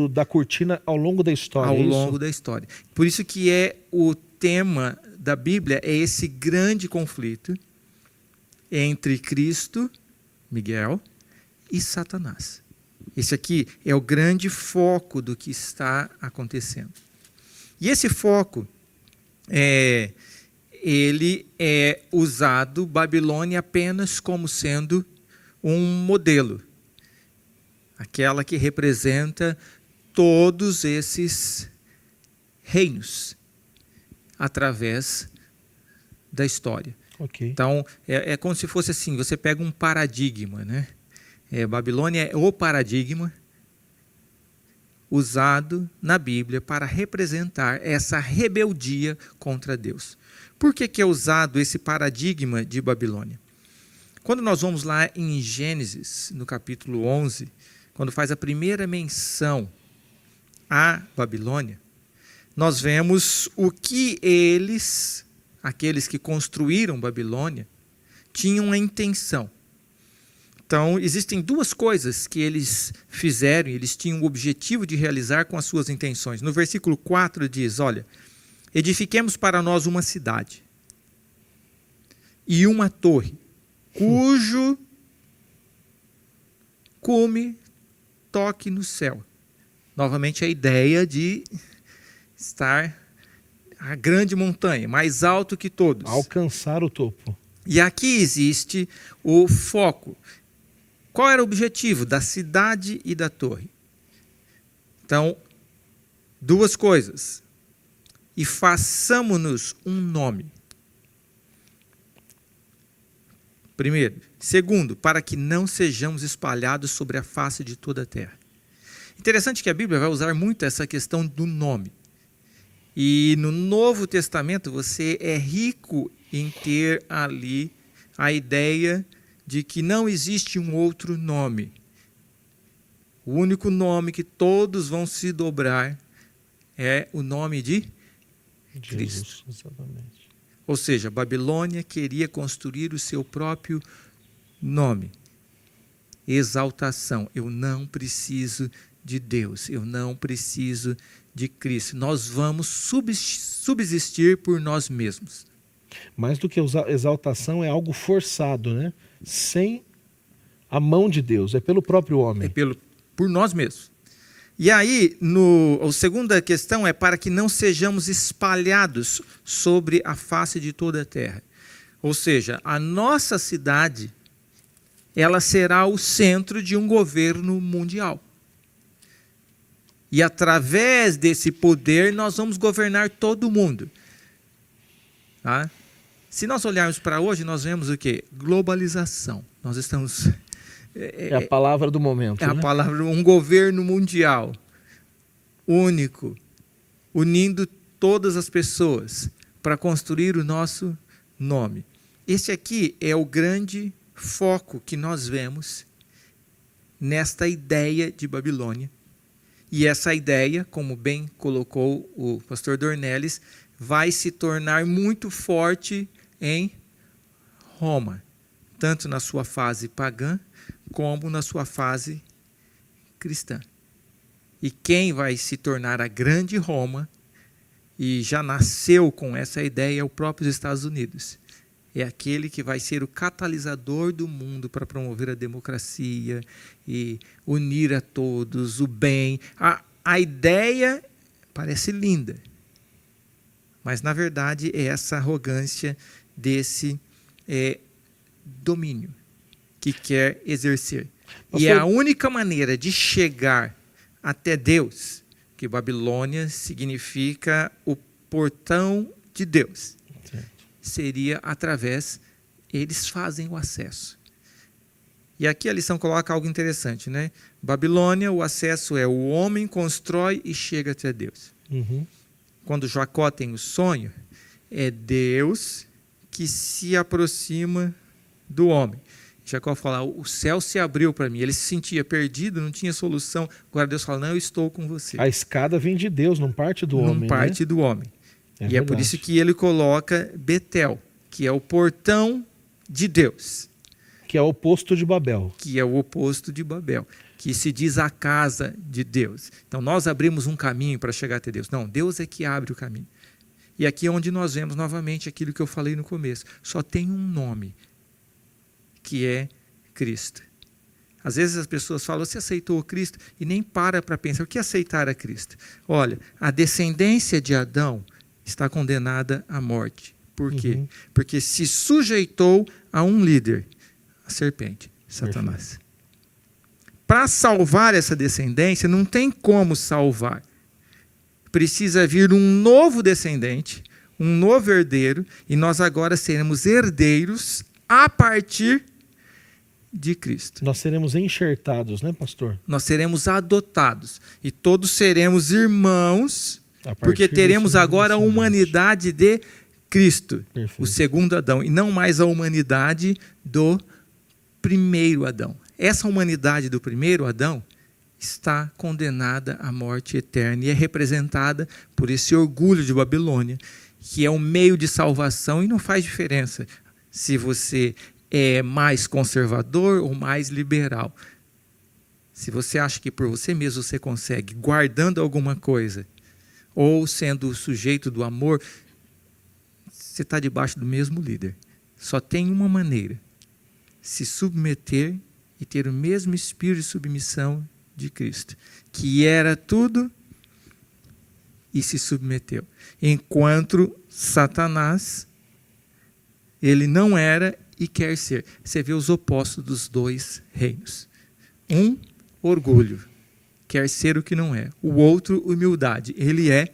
Speaker 1: da cortina ao longo da história.
Speaker 2: Ao longo da história. Por isso que o tema da Bíblia é esse grande conflito entre Cristo, Miguel, e Satanás. Esse aqui é o grande foco do que está acontecendo. E esse foco ele é usado, Babilônia, apenas como sendo um modelo. Aquela que representa todos esses reinos através da história.
Speaker 1: Okay.
Speaker 2: Então, é como se fosse assim, você pega um paradigma, né? Babilônia é o paradigma, usado na Bíblia para representar essa rebeldia contra Deus. Por que é usado esse paradigma de Babilônia? Quando nós vamos lá em Gênesis, no capítulo 11, quando faz a primeira menção à Babilônia, nós vemos o que eles, aqueles que construíram Babilônia, tinham a intenção. Então, existem duas coisas que eles fizeram, eles tinham o objetivo de realizar com as suas intenções. No versículo 4 diz, olha, edifiquemos para nós uma cidade e uma torre, cujo cume toque no céu. Novamente a ideia de estar a grande montanha, mais alto que todos.
Speaker 1: Alcançar o topo.
Speaker 2: E aqui existe o foco. Qual era o objetivo da cidade e da torre? Então, duas coisas. E façamo-nos um nome. Primeiro. Segundo, para que não sejamos espalhados sobre a face de toda a terra. Interessante que a Bíblia vai usar muito essa questão do nome. E no Novo Testamento você é rico em ter ali a ideia de que não existe um outro nome. O único nome que todos vão se dobrar é o nome de Cristo.
Speaker 1: Exatamente.
Speaker 2: Ou seja, Babilônia queria construir o seu próprio nome. Exaltação. Eu não preciso de Deus. Eu não preciso de Cristo. Nós vamos subsistir por nós mesmos.
Speaker 1: Mais do que exaltação, é algo forçado, né? Sem a mão de Deus, é pelo próprio homem.
Speaker 2: É por nós mesmos. E aí, a segunda questão é para que não sejamos espalhados sobre a face de toda a terra. Ou seja, a nossa cidade, ela será o centro de um governo mundial. E através desse poder, nós vamos governar todo mundo. Tá? Se nós olharmos para hoje, nós vemos o quê? Globalização. Nós estamos...
Speaker 1: É a palavra do momento.
Speaker 2: É, né? A palavra, um governo mundial, único, unindo todas as pessoas para construir o nosso nome. Esse aqui é o grande foco que nós vemos nesta ideia de Babilônia. E essa ideia, como bem colocou o pastor Dornelles, vai se tornar muito forte em Roma, tanto na sua fase pagã, como na sua fase cristã. E quem vai se tornar a grande Roma, e já nasceu com essa ideia, é o próprio Estados Unidos. É aquele que vai ser o catalisador do mundo para promover a democracia e unir a todos, o bem. A ideia parece linda, mas na verdade é essa arrogância desse domínio que quer exercer.
Speaker 1: Pastor...
Speaker 2: E é a única maneira de chegar até Deus, que Babilônia significa o portão de Deus, seria através, eles fazem o acesso. E aqui a lição coloca algo interessante, né? Babilônia, o acesso é o homem constrói e chega até Deus.
Speaker 1: Uhum.
Speaker 2: Quando Jacó tem o sonho, é Deus que se aproxima do homem. Jacó fala, o céu se abriu para mim. Ele se sentia perdido, não tinha solução. Agora Deus fala, não, eu estou com você.
Speaker 1: A escada vem de Deus, não parte do homem.
Speaker 2: Não parte, né? Do homem.
Speaker 1: É
Speaker 2: e
Speaker 1: verdade.
Speaker 2: é por isso que ele coloca Betel, que é o portão de Deus.
Speaker 1: Que é o oposto de Babel.
Speaker 2: Que é o oposto de Babel, que se diz a casa de Deus. Então nós abrimos um caminho para chegar até Deus. Não, Deus é que abre o caminho. E aqui é onde nós vemos novamente aquilo que eu falei no começo. Só tem um nome, que é Cristo. Às vezes as pessoas falam, você aceitou Cristo? E nem para pensar, o que é aceitar a Cristo? Olha, a descendência de Adão está condenada à morte. Por quê?
Speaker 1: Uhum.
Speaker 2: Porque se sujeitou a um líder, a serpente, Satanás. Para salvar essa descendência, não tem como salvar. Precisa vir um novo descendente, um novo herdeiro, e nós agora seremos herdeiros a partir de Cristo.
Speaker 1: Nós seremos enxertados, né, pastor?
Speaker 2: Nós seremos adotados e todos seremos irmãos,
Speaker 1: A partir
Speaker 2: porque teremos
Speaker 1: desse
Speaker 2: agora a
Speaker 1: seguinte.
Speaker 2: humanidade de Cristo,
Speaker 1: Perfeito.
Speaker 2: o segundo Adão, e não mais a humanidade do primeiro Adão. Essa humanidade do primeiro Adão está condenada à morte eterna e é representada por esse orgulho de Babilônia, que é um meio de salvação e não faz diferença se você é mais conservador ou mais liberal. Se você acha que por você mesmo você consegue, guardando alguma coisa, ou sendo sujeito do amor, você está debaixo do mesmo líder. Só tem uma maneira: se submeter e ter o mesmo espírito de submissão de Cristo, que era tudo e se submeteu. Enquanto Satanás, ele não era e quer ser. Você vê os opostos dos dois reinos. Um, orgulho, quer ser o que não é. O outro, humildade. Ele é,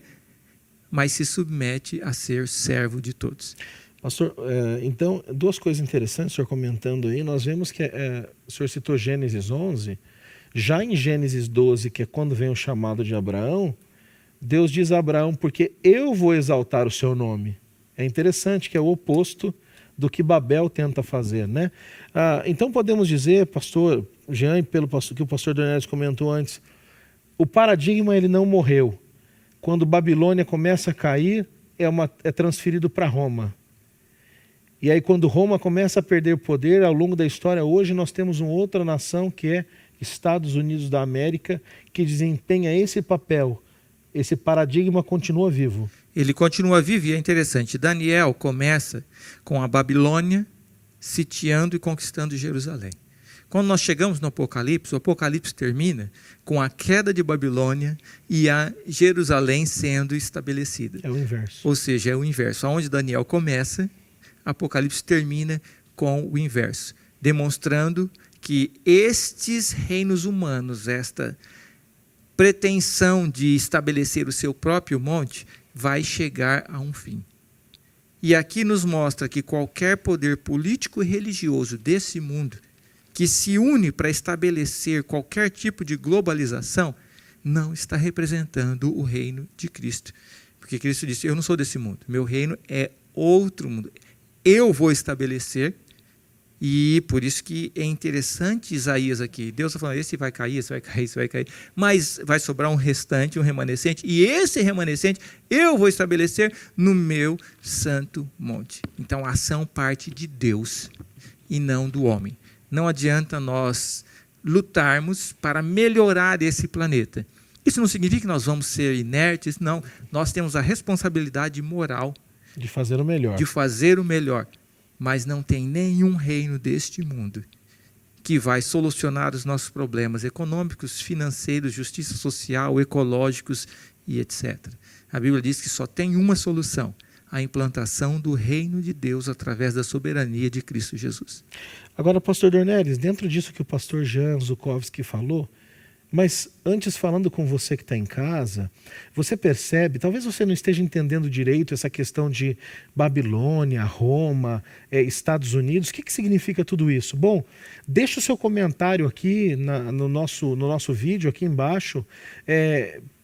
Speaker 2: mas se submete a ser servo de todos.
Speaker 1: Pastor, então, duas coisas interessantes, o senhor comentando aí. Nós vemos que o senhor citou Gênesis 11. Já em Gênesis 12, que é quando vem o chamado de Abraão, Deus diz a Abraão: porque eu vou exaltar o seu nome. É interessante que é o oposto do que Babel tenta fazer, né? Então podemos dizer, pastor Jean, pelo que o pastor Dornelles comentou antes, o paradigma ele não morreu. Quando Babilônia começa a cair, é transferido para Roma. E aí quando Roma começa a perder poder, ao longo da história, hoje nós temos uma outra nação que é Estados Unidos da América, que desempenha esse papel. Esse paradigma continua vivo.
Speaker 2: Ele continua vivo e é interessante. Daniel começa com a Babilônia sitiando e conquistando Jerusalém. Quando nós chegamos no Apocalipse, o Apocalipse termina com a queda de Babilônia e a Jerusalém sendo estabelecida.
Speaker 1: É o inverso.
Speaker 2: Ou seja, é o inverso. Onde Daniel começa, Apocalipse termina com o inverso, demonstrando que estes reinos humanos, esta pretensão de estabelecer o seu próprio monte, vai chegar a um fim. E aqui nos mostra que qualquer poder político e religioso desse mundo que se une para estabelecer qualquer tipo de globalização não está representando o reino de Cristo. Porque Cristo disse: eu não sou desse mundo, meu reino é outro mundo. Eu vou estabelecer. E por isso que é interessante Isaías aqui. Deus está falando: esse vai cair, esse vai cair, esse vai cair. Mas vai sobrar um restante, um remanescente. E esse remanescente eu vou estabelecer no meu santo monte. Então a ação parte de Deus e não do homem. Não adianta nós lutarmos para melhorar esse planeta. Isso não significa que nós vamos ser inertes. Não, nós temos a responsabilidade moral
Speaker 1: de fazer o melhor.
Speaker 2: De fazer o melhor. Mas não tem nenhum reino deste mundo que vai solucionar os nossos problemas econômicos, financeiros, justiça social, ecológicos e etc. A Bíblia diz que só tem uma solução: a implantação do reino de Deus através da soberania de Cristo Jesus.
Speaker 1: Agora, pastor Dornelles, dentro disso que o pastor Jan Zukovski falou, mas antes falando com você que está em casa, você percebe, talvez você não esteja entendendo direito essa questão de Babilônia, Roma, Estados Unidos. O que significa tudo isso? Bom, deixa o seu comentário aqui no nosso vídeo, aqui embaixo.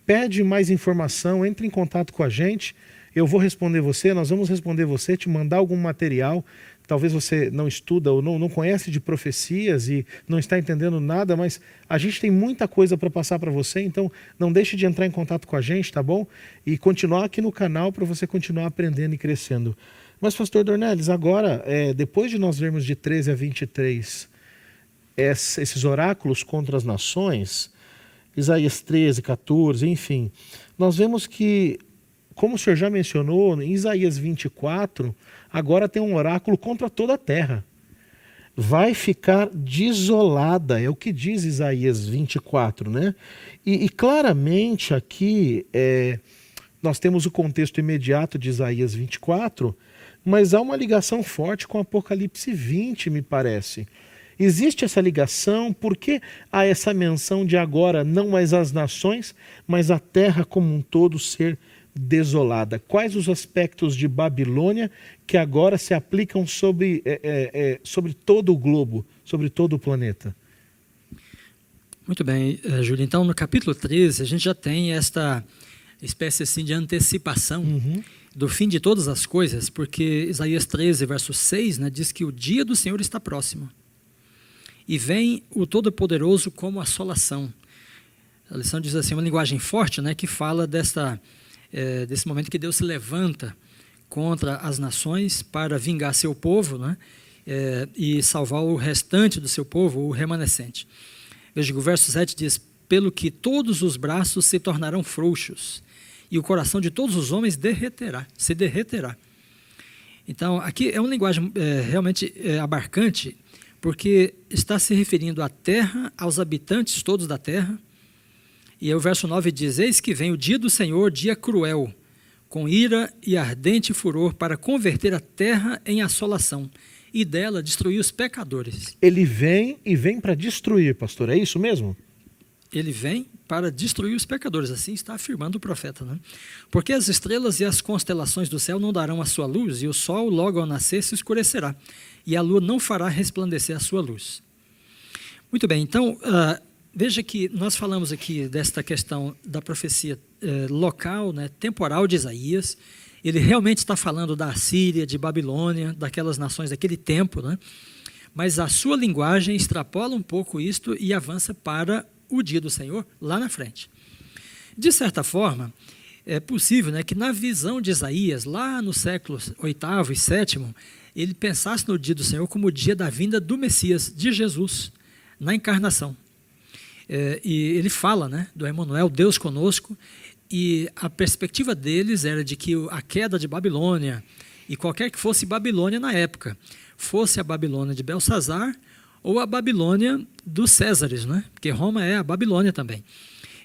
Speaker 1: Pede mais informação, entre em contato com a gente. Eu vou responder você, nós vamos responder você, te mandar algum material. Talvez você não estuda ou não conhece de profecias e não está entendendo nada, mas a gente tem muita coisa para passar para você, então não deixe de entrar em contato com a gente, tá bom? E continuar aqui no canal para você continuar aprendendo e crescendo. Mas, pastor Dornelles, agora, depois de nós vermos de 13 a 23 esses oráculos contra as nações, Isaías 13, 14, enfim, nós vemos que, como o senhor já mencionou, em Isaías 24, agora tem um oráculo contra toda a terra. Vai ficar desolada, é o que diz Isaías 24, né? E claramente aqui nós temos o contexto imediato de Isaías 24, mas há uma ligação forte com Apocalipse 20, me parece. Existe essa ligação, porque há essa menção de agora não mais as nações, mas a terra como um todo ser desolada. Quais os aspectos de Babilônia que agora se aplicam sobre todo o globo, sobre todo o planeta?
Speaker 3: Muito bem, Júlio. Então, no capítulo 13, a gente já tem esta espécie assim de antecipação do fim de todas as coisas, porque Isaías 13, verso 6, né, diz que o dia do Senhor está próximo. E vem o Todo-Poderoso como assolação. A lição diz assim, uma linguagem forte, né, que fala desse momento que Deus se levanta contra as nações para vingar seu povo, né, e salvar o restante do seu povo, o remanescente. Veja que o verso 7 diz, pelo que todos os braços se tornarão frouxos, e o coração de todos os homens se derreterá. Então, aqui é uma linguagem realmente abarcante, porque está se referindo à terra, aos habitantes todos da terra. E aí o verso 9 diz, eis que vem o dia do Senhor, dia cruel, com ira e ardente furor, para converter a terra em assolação, e dela destruir os pecadores.
Speaker 1: Ele vem e vem para destruir, pastor, é isso mesmo?
Speaker 3: Ele vem para destruir os pecadores, assim está afirmando o profeta, né? Porque as estrelas e as constelações do céu não darão a sua luz, e o sol logo ao nascer se escurecerá, e a lua não fará resplandecer a sua luz. Muito bem, então, veja que nós falamos aqui desta questão da profecia local, né, temporal de Isaías. Ele realmente está falando da Assíria, de Babilônia, daquelas nações daquele tempo, né? Mas a sua linguagem extrapola um pouco isto e avança para o dia do Senhor lá na frente. De certa forma, é possível, né, que na visão de Isaías, lá no século VIII e VII, ele pensasse no dia do Senhor como o dia da vinda do Messias, de Jesus, na encarnação. E ele fala, né, do Emanuel, Deus conosco, e a perspectiva deles era de que a queda de Babilônia, e qualquer que fosse Babilônia na época, fosse a Babilônia de Belsazar ou a Babilônia dos Césares, né? Porque Roma é a Babilônia também.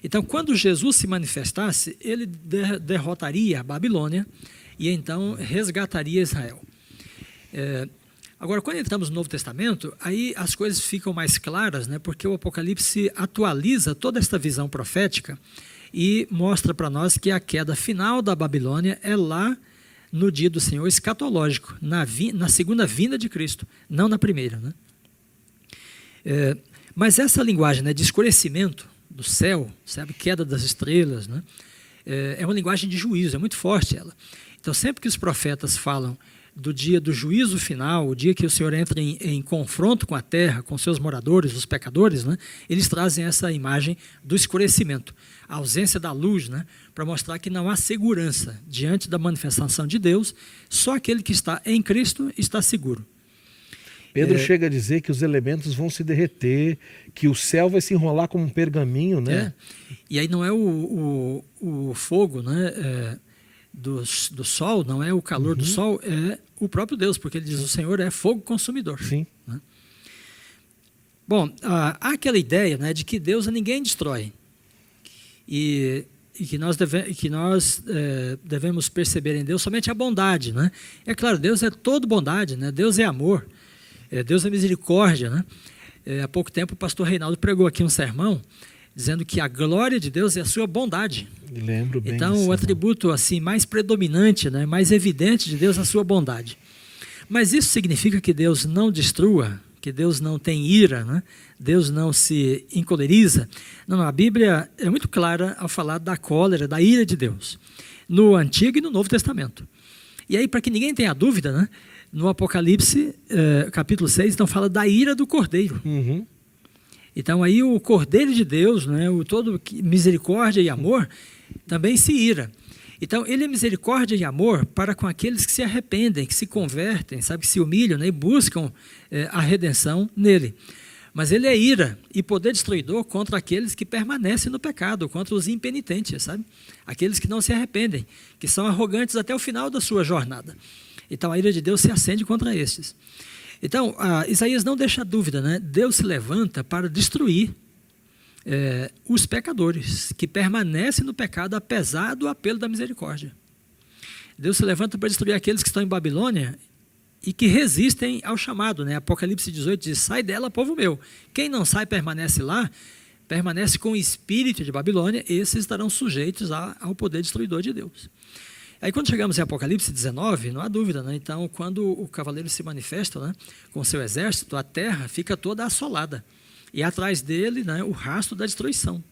Speaker 3: Então, quando Jesus se manifestasse, ele derrotaria a Babilônia e então resgataria Israel. Agora, quando entramos no Novo Testamento, aí as coisas ficam mais claras, né? Porque o Apocalipse atualiza toda esta visão profética e mostra para nós que a queda final da Babilônia é lá no dia do Senhor escatológico, na segunda vinda de Cristo, não na primeira, né? Mas essa linguagem, né, de escurecimento do céu, sabe, queda das estrelas, né, é uma linguagem de juízo, é muito forte ela. Então, sempre que os profetas falam do dia do juízo final, o dia que o Senhor entra em confronto com a terra, com seus moradores, os pecadores, né, eles trazem essa imagem do escurecimento, a ausência da luz, né, para mostrar que não há segurança diante da manifestação de Deus, só aquele que está em Cristo está seguro.
Speaker 1: Pedro chega a dizer que os elementos vão se derreter, que o céu vai se enrolar como um pergaminho, né?
Speaker 3: E aí não é o fogo, né, do sol, não é o calor do sol, é o próprio Deus, porque ele diz, o Senhor é fogo consumidor.
Speaker 1: Sim.
Speaker 3: Né? Bom, há aquela ideia, né, de que Deus a ninguém destrói. E que nós devemos perceber em Deus somente a bondade, né? É claro, Deus é todo bondade, né? Deus é amor. Deus é misericórdia, né? Há pouco tempo o pastor Reinaldo pregou aqui um sermão dizendo que a glória de Deus é a sua bondade.
Speaker 1: Lembro bem.
Speaker 3: Então, o atributo assim mais predominante, né, mais evidente de Deus é a sua bondade. Mas isso significa que Deus não destrua, que Deus não tem ira, né? Deus não se encoleriza. Não, a Bíblia é muito clara ao falar da cólera, da ira de Deus, no Antigo e no Novo Testamento. E aí, para que ninguém tenha dúvida, né, no Apocalipse, capítulo 6, então fala da ira do Cordeiro. Então aí o Cordeiro de Deus, né, o todo misericórdia e amor, também se ira. Então ele é misericórdia e amor para com aqueles que se arrependem, que se convertem, sabe, que se humilham, né, e buscam a redenção nele. Mas ele é ira e poder destruidor contra aqueles que permanecem no pecado, contra os impenitentes, sabe? Aqueles que não se arrependem, que são arrogantes até o final da sua jornada. Então a ira de Deus se acende contra estes. Então, Isaías não deixa dúvida, né? Deus se levanta para destruir os pecadores que permanecem no pecado apesar do apelo da misericórdia. Deus se levanta para destruir aqueles que estão em Babilônia e que resistem ao chamado, né? Apocalipse 18 diz, sai dela, povo meu. Quem não sai permanece lá, permanece com o espírito de Babilônia, esses estarão sujeitos ao poder destruidor de Deus. Aí quando chegamos em Apocalipse 19, não há dúvida, né? Então quando o cavaleiro se manifesta, né, com seu exército, a terra fica toda assolada. E atrás dele, né, o rastro da destruição.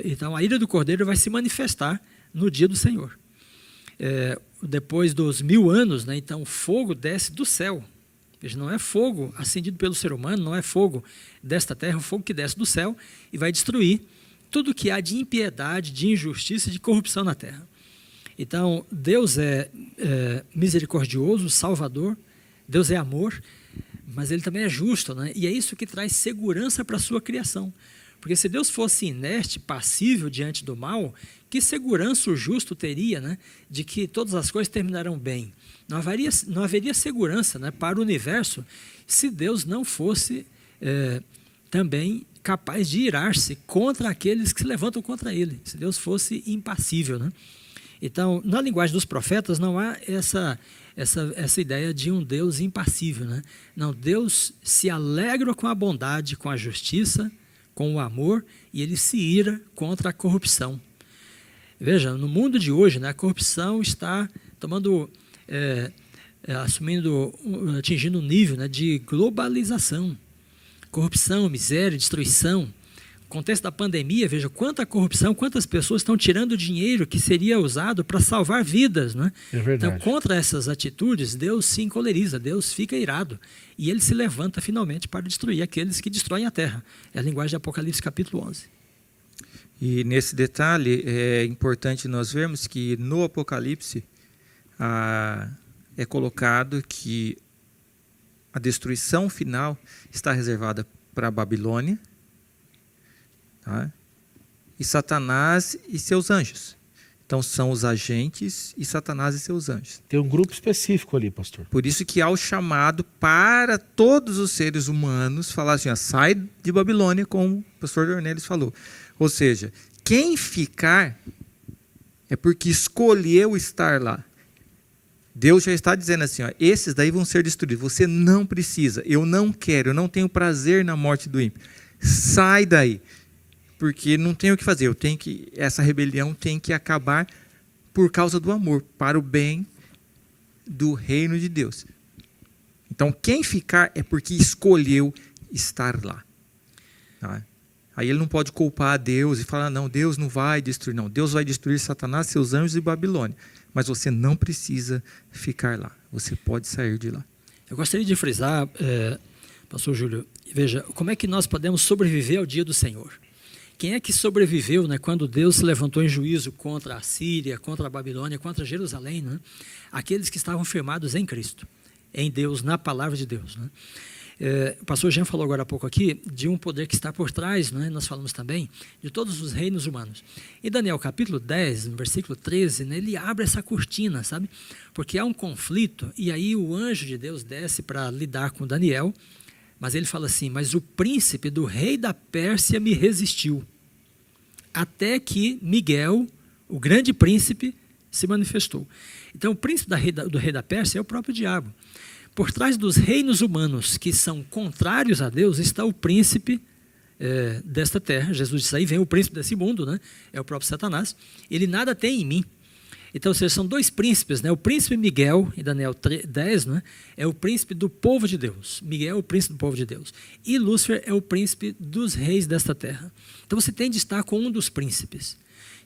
Speaker 3: Então a ira do Cordeiro vai se manifestar no dia do Senhor. Depois dos 1000 anos, né, então o fogo desce do céu. Veja, não é fogo acendido pelo ser humano, não é fogo desta terra, é o fogo que desce do céu e vai destruir tudo que há de impiedade, de injustiça e de corrupção na terra. Então, Deus é misericordioso, salvador, Deus é amor, mas Ele também é justo, né? E é isso que traz segurança para a sua criação. Porque se Deus fosse inerte, passível diante do mal, que segurança o justo teria, né, de que todas as coisas terminarão bem? Não haveria segurança, né, para o universo se Deus não fosse também capaz de irar-se contra aqueles que se levantam contra Ele, se Deus fosse impassível, né? Então, na linguagem dos profetas, não há essa ideia de um Deus impassível, né? Não, Deus se alegra com a bondade, com a justiça, com o amor, e Ele se ira contra a corrupção. Veja, no mundo de hoje, né, a corrupção está atingindo um nível, né, de globalização. Corrupção, miséria, destruição. No contexto da pandemia, veja quanta corrupção, quantas pessoas estão tirando dinheiro que seria usado para salvar vidas, né?
Speaker 1: É verdade.
Speaker 3: Então, contra essas atitudes, Deus se encoleriza, Deus fica irado. E Ele se levanta finalmente para destruir aqueles que destroem a terra. É a linguagem de Apocalipse capítulo 11.
Speaker 2: E nesse detalhe é importante nós vermos que no Apocalipse é colocado que a destruição final está reservada para a Babilônia, tá? E Satanás e seus anjos. Então são os agentes e Satanás e seus anjos.
Speaker 1: Tem um grupo específico ali, pastor.
Speaker 2: Por isso que há o chamado para todos os seres humanos falar assim, ó, sai de Babilônia, como o pastor Dornelles falou. Ou seja, quem ficar é porque escolheu estar lá. Deus já está dizendo assim, ó, esses daí vão ser destruídos. Você não precisa, eu não quero, eu não tenho prazer na morte do ímpio. Sai daí, porque não tenho o que fazer. Essa rebelião tem que acabar por causa do amor, para o bem do reino de Deus. Então, quem ficar é porque escolheu estar lá. Tá? Aí ele não pode culpar a Deus e falar, não, Deus não vai destruir. Não, Deus vai destruir Satanás, seus anjos e Babilônia. Mas você não precisa ficar lá. Você pode sair de lá.
Speaker 3: Eu gostaria de frisar, pastor Júlio, veja, como é que nós podemos sobreviver ao dia do Senhor? Quem é que sobreviveu, né, quando Deus se levantou em juízo contra a Síria, contra a Babilônia, contra Jerusalém? Né? Aqueles que estavam firmados em Cristo, em Deus, na palavra de Deus. Né? O pastor Jean falou agora há pouco aqui de um poder que está por trás, né? Nós falamos também de todos os reinos humanos. Em Daniel capítulo 10, no versículo 13, né, ele abre essa cortina, sabe? Porque há um conflito e aí o anjo de Deus desce para lidar com Daniel, mas ele fala assim, mas o príncipe do rei da Pérsia me resistiu, até que Miguel, o grande príncipe, se manifestou. Então o príncipe do rei da Pérsia é o próprio diabo. Por trás dos reinos humanos que são contrários a Deus está o príncipe desta terra. Jesus disse, aí vem o príncipe desse mundo, né? É o próprio Satanás. Ele nada tem em mim. Então, são dois príncipes, né? O príncipe Miguel, em Daniel 10, né? É o príncipe do povo de Deus. Miguel é o príncipe do povo de Deus. E Lúcifer é o príncipe dos reis desta terra. Então, você tem de estar com um dos príncipes.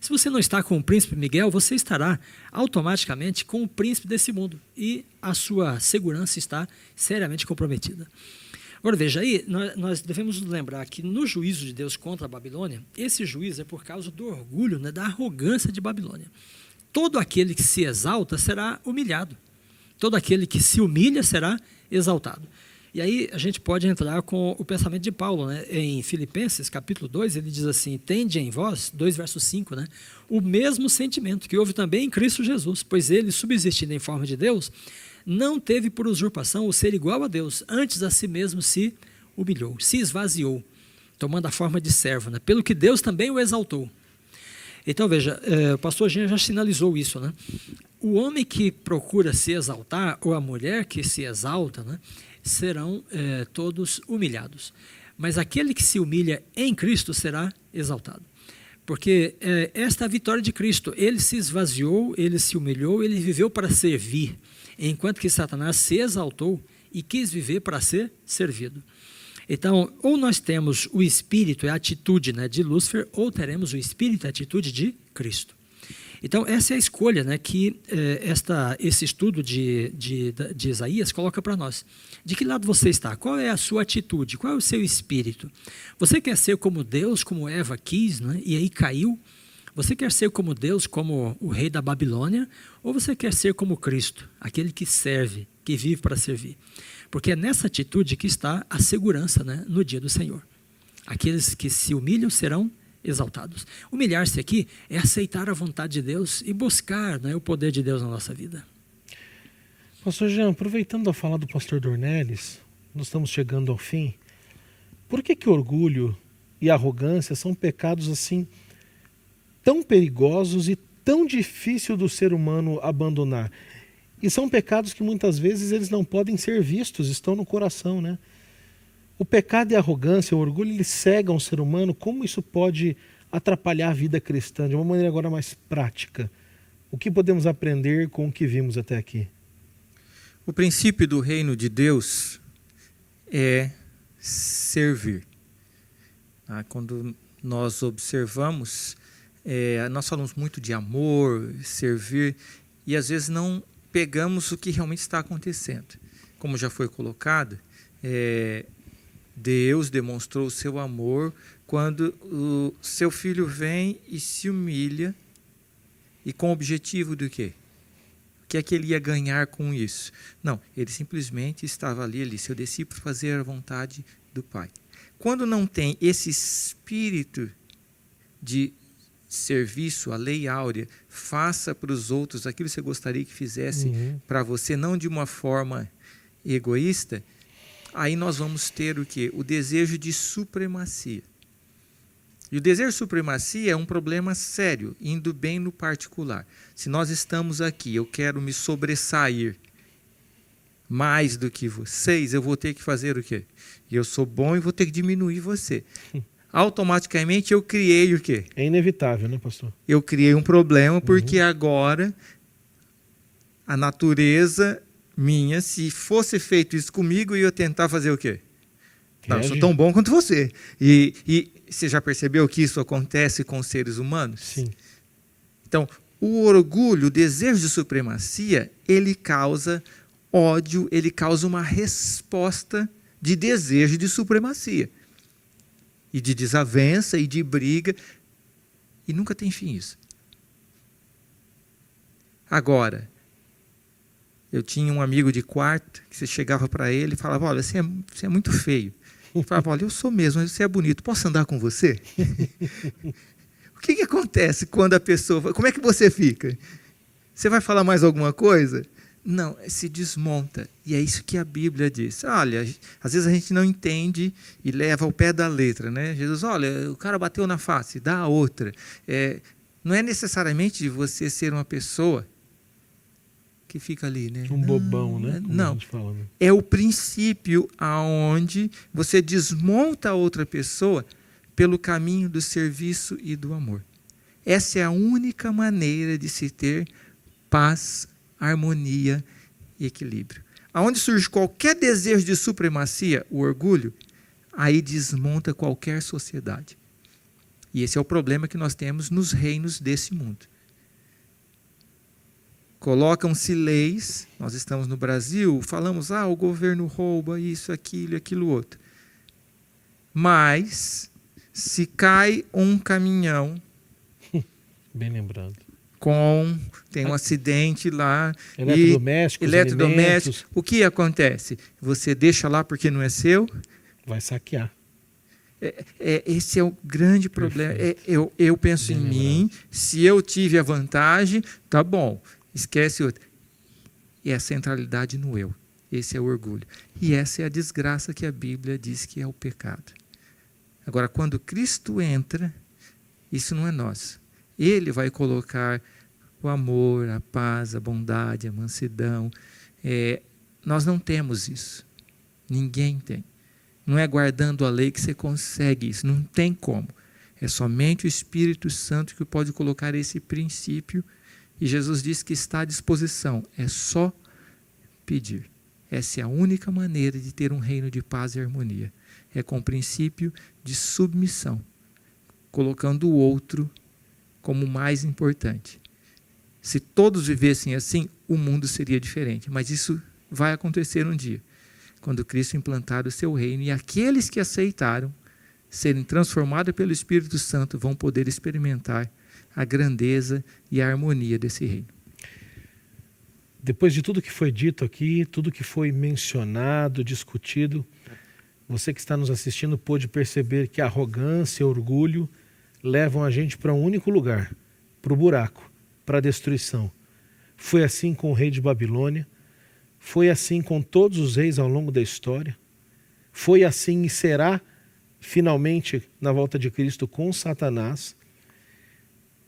Speaker 3: Se você não está com o príncipe Miguel, você estará automaticamente com o príncipe desse mundo. E a sua segurança está seriamente comprometida. Agora veja aí, nós devemos nos lembrar que no juízo de Deus contra a Babilônia, esse juízo é por causa do orgulho, né, da arrogância de Babilônia. Todo aquele que se exalta será humilhado. Todo aquele que se humilha será exaltado. E aí a gente pode entrar com o pensamento de Paulo, né? Em Filipenses, capítulo 2, ele diz assim, tende em vós, 2 verso 5, né? O mesmo sentimento que houve também em Cristo Jesus, pois ele, subsistindo em forma de Deus, não teve por usurpação o ser igual a Deus, antes a si mesmo se humilhou, se esvaziou, tomando a forma de servo, né? Pelo que Deus também o exaltou. Então veja, o pastor Jean já sinalizou isso, né? O homem que procura se exaltar, ou a mulher que se exalta, né, serão todos humilhados. mas aquele que se humilha em Cristo será exaltado. Porque esta é a vitória de Cristo. Ele se esvaziou, ele se humilhou, ele viveu para servir, enquanto que Satanás se exaltou e quis viver para ser servido. Então, ou nós temos o espírito e a atitude, né, de Lúcifer, ou teremos o espírito e a atitude de Cristo. Então, essa é a escolha, né, que esse estudo de Isaías coloca para nós. De que lado você está? Qual é a sua atitude? Qual é o seu espírito? Você quer ser como Deus, como Eva quis, né, e aí caiu? Você quer ser como Deus, como o rei da Babilônia? Ou você quer ser como Cristo, aquele que serve, que vive para servir? Porque é nessa atitude que está a segurança, né, no dia do Senhor. Aqueles que se humilham serão exaltados. Humilhar-se aqui é aceitar a vontade de Deus e buscar, né, o poder de Deus na nossa vida.
Speaker 1: Pastor Jean, aproveitando a fala do pastor Dornelles, nós estamos chegando ao fim. Por que orgulho e arrogância são pecados assim tão perigosos e tão difícil do ser humano abandonar? E são pecados que muitas vezes eles não podem ser vistos, estão no coração, né? O pecado e a arrogância, o orgulho, eles cegam o ser humano. Como isso pode atrapalhar a vida cristã de uma maneira agora mais prática? O que podemos aprender com o que vimos até aqui?
Speaker 2: O princípio do reino de Deus é servir. Quando nós observamos, nós falamos muito de amor, servir, e às vezes não pegamos o que realmente está acontecendo. Como já foi colocado, Deus demonstrou o seu amor quando o seu filho vem e se humilha, e com o objetivo do quê? O que é que ele ia ganhar com isso? Não, ele simplesmente estava ali, seu discípulo, fazer a vontade do Pai. Quando não tem esse espírito de serviço, a lei áurea, faça para os outros aquilo que você gostaria que fizesse para você, não de uma forma egoísta, aí nós vamos ter o quê? O desejo de supremacia. E o desejo de supremacia é um problema sério, indo bem no particular. Se nós estamos aqui, eu quero me sobressair mais do que vocês, eu vou ter que fazer o quê? Eu sou bom e vou ter que diminuir você. Automaticamente eu criei o quê?
Speaker 1: É inevitável, né, pastor?
Speaker 2: Eu criei um problema porque agora a natureza minha, se fosse feito isso comigo, eu ia tentar fazer o quê? Não, eu sou tão bom quanto você. E você já percebeu que isso acontece com os seres humanos?
Speaker 1: Sim.
Speaker 2: Então, o orgulho, o desejo de supremacia, ele causa ódio, ele causa uma resposta de desejo de supremacia. E de desavença e de briga. E nunca tem fim isso. Agora, eu tinha um amigo de quarto que você chegava para ele e falava, olha, você é muito feio. Ele falava, olha, eu sou mesmo, mas você é bonito, posso andar com você? O que acontece quando a pessoa... Como é que você fica? Você vai falar mais alguma coisa? Não, se desmonta. E é isso que a Bíblia diz. Olha, às vezes a gente não entende e leva ao pé da letra, né? Jesus, olha, o cara bateu na face, dá a outra. Não é necessariamente você ser uma pessoa que fica ali, né?
Speaker 1: Um bobão, né? Como
Speaker 2: não,
Speaker 1: a gente fala, né?
Speaker 2: É o princípio aonde você desmonta a outra pessoa pelo caminho do serviço e do amor. Essa é a única maneira de se ter paz, harmonia e equilíbrio. Aonde surge qualquer desejo de supremacia, o orgulho, aí desmonta qualquer sociedade. E esse é o problema que nós temos nos reinos desse mundo. Colocam-se leis, nós estamos no Brasil, falamos, o governo rouba isso, aquilo outro. Mas, se cai um caminhão...
Speaker 1: Bem lembrado.
Speaker 2: Tem um acidente lá...
Speaker 1: Eletrodomésticos,
Speaker 2: o que acontece? Você deixa lá porque não é seu?
Speaker 1: Vai saquear.
Speaker 2: Esse é o grande problema. Eu penso em mim, se eu tive a vantagem, tá bom. Esquece outra. E a centralidade no eu. Esse é o orgulho. E essa é a desgraça que a Bíblia diz que é o pecado. Agora, quando Cristo entra, isso não é nosso. Ele vai colocar o amor, a paz, a bondade, a mansidão. Nós não temos isso. Ninguém tem. Não é guardando a lei que você consegue isso, não tem como. É somente o Espírito Santo que pode colocar esse princípio, e Jesus diz que está à disposição, é só pedir. Essa é a única maneira de ter um reino de paz e harmonia, é com o princípio de submissão, colocando o outro como mais importante. Se todos vivessem assim, o mundo seria diferente, mas isso vai acontecer um dia, quando Cristo implantar o seu reino, e aqueles que aceitaram serem transformados pelo Espírito Santo vão poder experimentar a grandeza e a harmonia desse reino.
Speaker 1: Depois de tudo que foi dito aqui, tudo que foi mencionado, discutido, você que está nos assistindo pôde perceber que a arrogância e orgulho levam a gente para um único lugar, para o buraco, para a destruição. Foi assim com o rei de Babilônia, foi assim com todos os reis ao longo da história, foi assim e será finalmente na volta de Cristo com Satanás.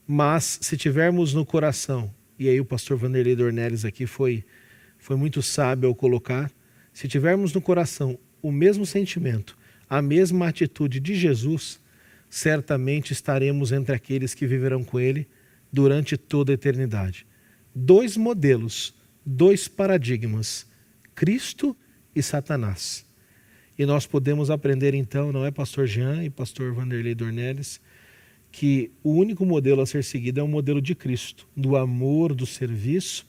Speaker 1: Mas se tivermos no coração, e aí o pastor Vanderlei Dornelles aqui foi muito sábio ao colocar, se tivermos no coração o mesmo sentimento, a mesma atitude de Jesus, certamente estaremos entre aqueles que viverão com ele durante toda a eternidade. 2 modelos, 2 paradigmas, Cristo e Satanás. E nós podemos aprender então, não é, pastor Jean e pastor Vanderlei Dornelles, que o único modelo a ser seguido é o modelo de Cristo, do amor, do serviço.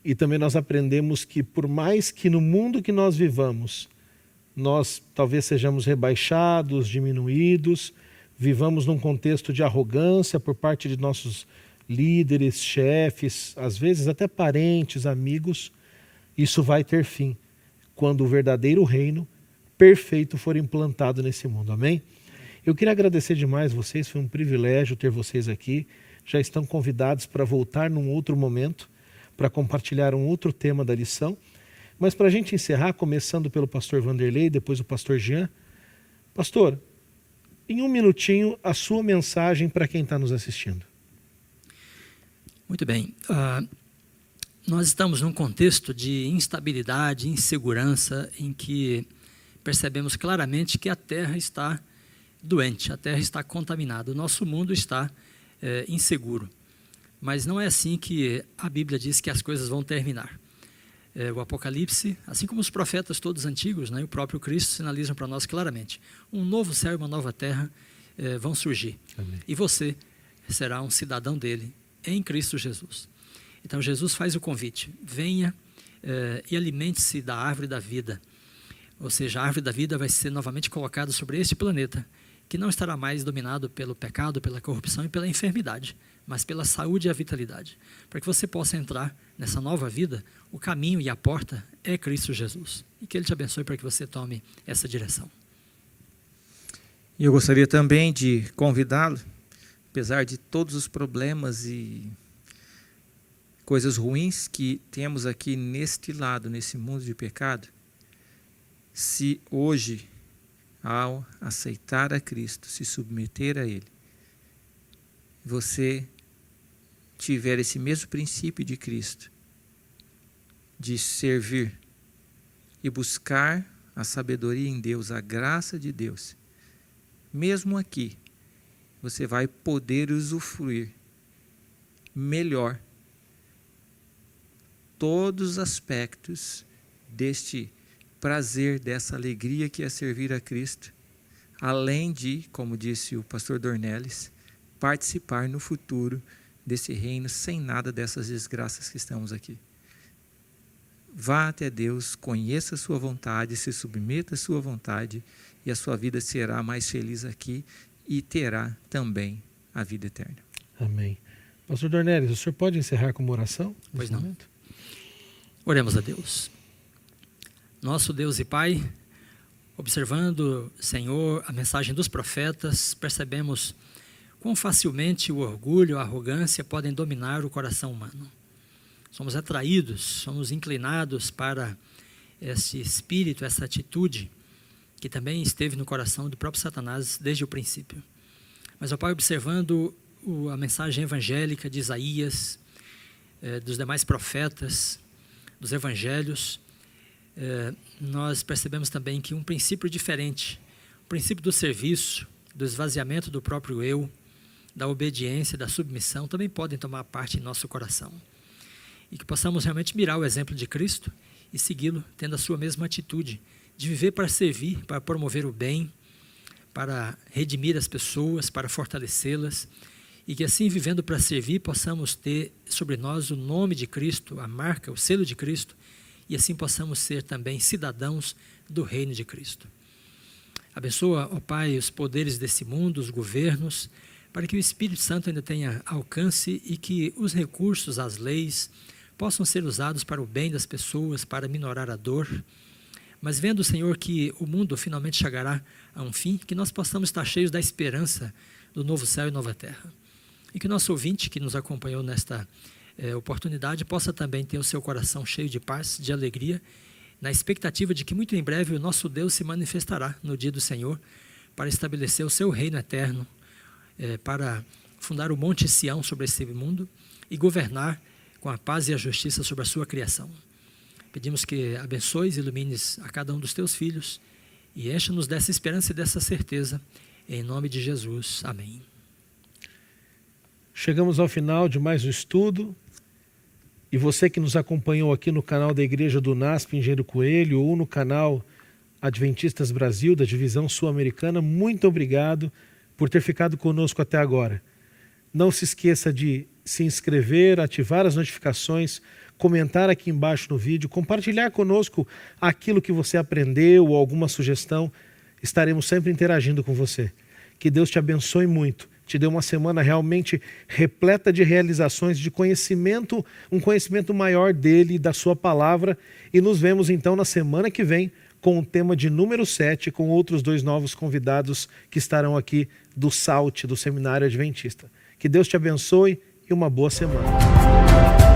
Speaker 1: E também nós aprendemos que por mais que no mundo que nós vivamos, nós talvez sejamos rebaixados, diminuídos, vivamos num contexto de arrogância por parte de nossos líderes, chefes, às vezes até parentes, amigos, isso vai ter fim quando o verdadeiro reino perfeito for implantado nesse mundo. Amém? Eu queria agradecer demais vocês, foi um privilégio ter vocês aqui. Já estão convidados para voltar num outro momento, para compartilhar um outro tema da lição. Mas para a gente encerrar, começando pelo pastor Vanderlei, depois o pastor Jean. Pastor, em um minutinho, a sua mensagem para quem está nos assistindo.
Speaker 3: Muito bem. Nós estamos num contexto de instabilidade, insegurança, em que percebemos claramente que a Terra está doente, a Terra está contaminada, o nosso mundo está inseguro. Mas não é assim que a Bíblia diz que as coisas vão terminar. O Apocalipse, assim como os profetas todos antigos, né, o próprio Cristo sinalizam para nós claramente, um novo céu e uma nova terra vão surgir. Amém. E você será um cidadão dele em Cristo Jesus. Então Jesus faz o convite, venha e alimente-se da árvore da vida. Ou seja, a árvore da vida vai ser novamente colocada sobre este planeta, que não estará mais dominado pelo pecado, pela corrupção e pela enfermidade, mas pela saúde e a vitalidade. Para que você possa entrar nessa nova vida, o caminho e a porta é Cristo Jesus. E que Ele te abençoe para que você tome essa direção.
Speaker 2: E eu gostaria também de convidá-lo, apesar de todos os problemas e coisas ruins que temos aqui neste lado, nesse mundo de pecado, se hoje, ao aceitar a Cristo, se submeter a Ele, você tiver esse mesmo princípio de Cristo, de servir e buscar a sabedoria em Deus, a graça de Deus, mesmo aqui, você vai poder usufruir melhor todos os aspectos deste prazer, dessa alegria que é servir a Cristo, além de, como disse o pastor Dornelles, participar no futuro desse reino sem nada dessas desgraças que estamos aqui. Vá até Deus, conheça a sua vontade, se submeta à sua vontade e a sua vida será mais feliz aqui e terá também a vida eterna.
Speaker 1: Amém. Pastor Dornelles, o senhor pode encerrar com uma oração?
Speaker 3: Pois não. Oremos a Deus. Nosso Deus e Pai, observando, Senhor, a mensagem dos profetas, percebemos quão facilmente o orgulho, a arrogância podem dominar o coração humano. Somos atraídos, somos inclinados para esse espírito, essa atitude que também esteve no coração do próprio Satanás desde o princípio. Mas, ó Pai, observando a mensagem evangélica de Isaías, dos demais profetas, dos evangelhos, nós percebemos também que um princípio diferente, o princípio do serviço, do esvaziamento do próprio eu, da obediência, da submissão, também podem tomar parte em nosso coração. E que possamos realmente mirar o exemplo de Cristo e segui-lo, tendo a sua mesma atitude, de viver para servir, para promover o bem, para redimir as pessoas, para fortalecê-las, e que assim, vivendo para servir, possamos ter sobre nós o nome de Cristo, a marca, o selo de Cristo, e assim possamos ser também cidadãos do reino de Cristo. Abençoa, ó Pai, os poderes desse mundo, os governos, para que o Espírito Santo ainda tenha alcance e que os recursos, as leis, possam ser usados para o bem das pessoas, para minorar a dor. Mas vendo, Senhor, que o mundo finalmente chegará a um fim, que nós possamos estar cheios da esperança do novo céu e nova terra. E que o nosso ouvinte que nos acompanhou nesta oportunidade possa também ter o seu coração cheio de paz, de alegria, na expectativa de que muito em breve o nosso Deus se manifestará no dia do Senhor para estabelecer o seu reino eterno, para fundar o Monte Sião sobre esse mundo e governar com a paz e a justiça sobre a sua criação. Pedimos que abençoes e ilumines a cada um dos teus filhos e encha-nos dessa esperança e dessa certeza, em nome de Jesus. Amém.
Speaker 1: Chegamos ao final de mais um estudo. E você que nos acompanhou aqui no canal da Igreja do NASP Engenheiro Coelho ou no canal Adventistas Brasil, da Divisão Sul-Americana, muito obrigado por ter ficado conosco até agora. Não se esqueça de se inscrever, ativar as notificações, comentar aqui embaixo no vídeo, compartilhar conosco aquilo que você aprendeu ou alguma sugestão. Estaremos sempre interagindo com você. Que Deus te abençoe muito. Te dê uma semana realmente repleta de realizações, de conhecimento, um conhecimento maior dele e da sua palavra. E nos vemos então na semana que vem com o tema de número 7, com outros 2 novos convidados que estarão aqui do SALT, do Seminário Adventista. Que Deus te abençoe e uma boa semana.